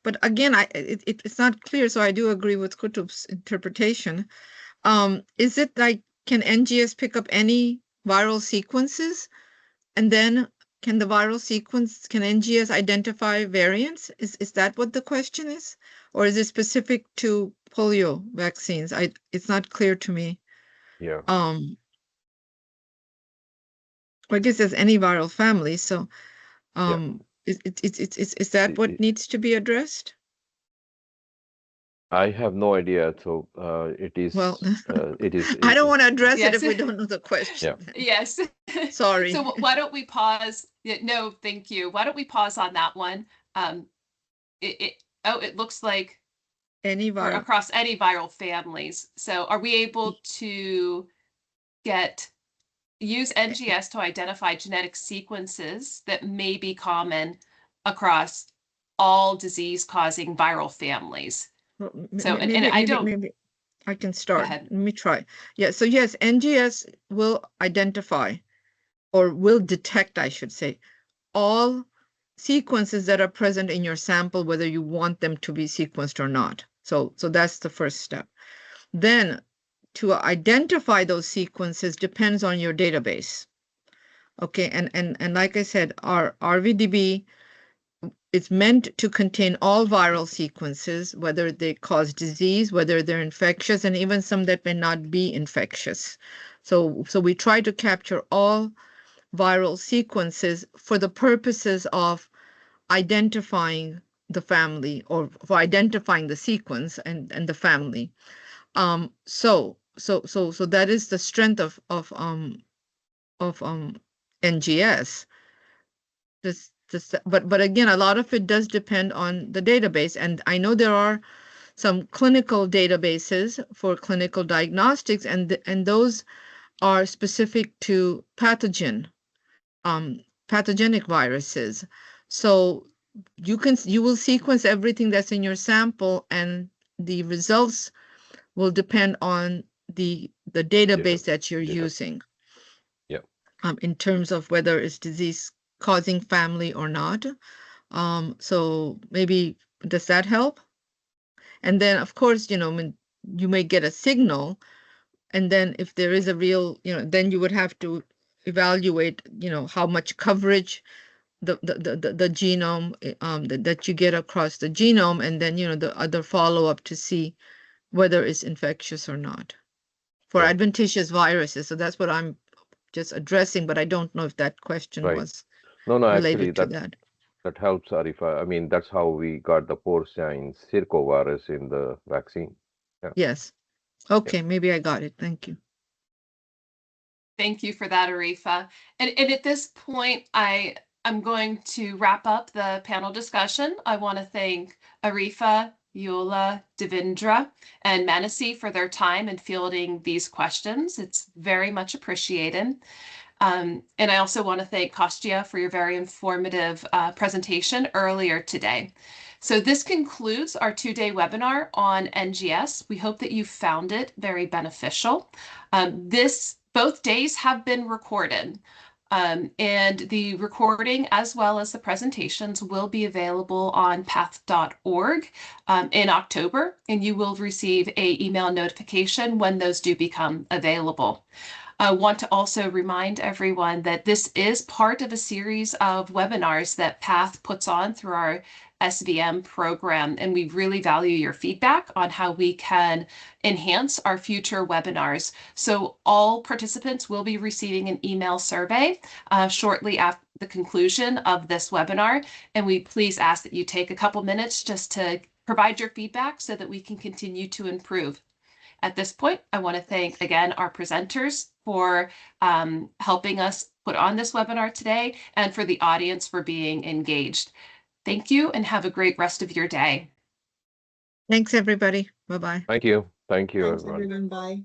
but again, it's not clear. So I do agree with Kutub's interpretation. Is it like, can NGS pick up any viral sequences, and then can NGS identify variants? Is that what the question is, or is it specific to polio vaccines? It's not clear to me. Yeah. I guess there's any viral family. So, Yeah. is that what needs to be addressed? I have no idea. So it is. Well, it is. I don't want to address it Yes. if we don't know the question. Yes. Sorry. So why don't we pause? No, thank you. Why don't we pause on that one? It looks like Any or viral. across any viral families. So are we able to use NGS to identify genetic sequences that may be common across all disease-causing viral families? Well, So, and I don't. maybe I can start. ahead. Let me try. Yeah. So yes, NGS will identify, or will detect, I should say, all sequences that are present in your sample, whether you want them to be sequenced or not. So that's the first step. Then to identify those sequences depends on your database. Okay, and like I said, our RVDB is meant to contain all viral sequences, whether they cause disease, whether they're infectious, and even some that may not be infectious. So we try to capture all viral sequences for the purposes of identifying the family, or for identifying the sequence and the family. So that is the strength of NGS. But again, a lot of it does depend on the database, and I know there are some clinical databases for clinical diagnostics, and those are specific to pathogenic viruses. So you will sequence everything that's in your sample, and the results will depend on the database that you're using. Yeah. In terms of whether it's disease causing family or not. So maybe, does that help? And then of course, you may get a signal, and then if there is a real, then you would have to evaluate, how much coverage the genome that you get across the genome, and then the other follow-up to see whether it's infectious or not. for Yeah. adventitious viruses. So that's what I'm just addressing, but I don't know if that question Right. was No, actually, related to that. that helps, Arifa. I mean, that's how we got the porcine circovirus in the vaccine. Yeah. Yes. Okay, maybe I got it. Thank you. Thank you for that, Arifa. And at this point, I'm going to wrap up the panel discussion. I want to thank Arifa, Eula, Devindra, and Manasi for their time in fielding these questions. It's very much appreciated. And I also want to thank Kostya for your very informative presentation earlier today. So this concludes our 2-day webinar on NGS. We hope that you found it very beneficial. Both days have been recorded. And the recording as well as the presentations will be available on path.org in October, and you will receive an email notification when those do become available. I want to also remind everyone that this is part of a series of webinars that PATH puts on through our SVM program, and we really value your feedback on how we can enhance our future webinars. So all participants will be receiving an email survey shortly after the conclusion of this webinar, and we please ask that you take a couple minutes just to provide your feedback so that we can continue to improve. At this point, I want to thank again our presenters for helping us put on this webinar today and for the audience for being engaged. Thank you and have a great rest of your day. Thanks, everybody. Bye-bye. Thank you. Thank you, Thanks, everyone. everyone. Bye.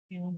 Yeah.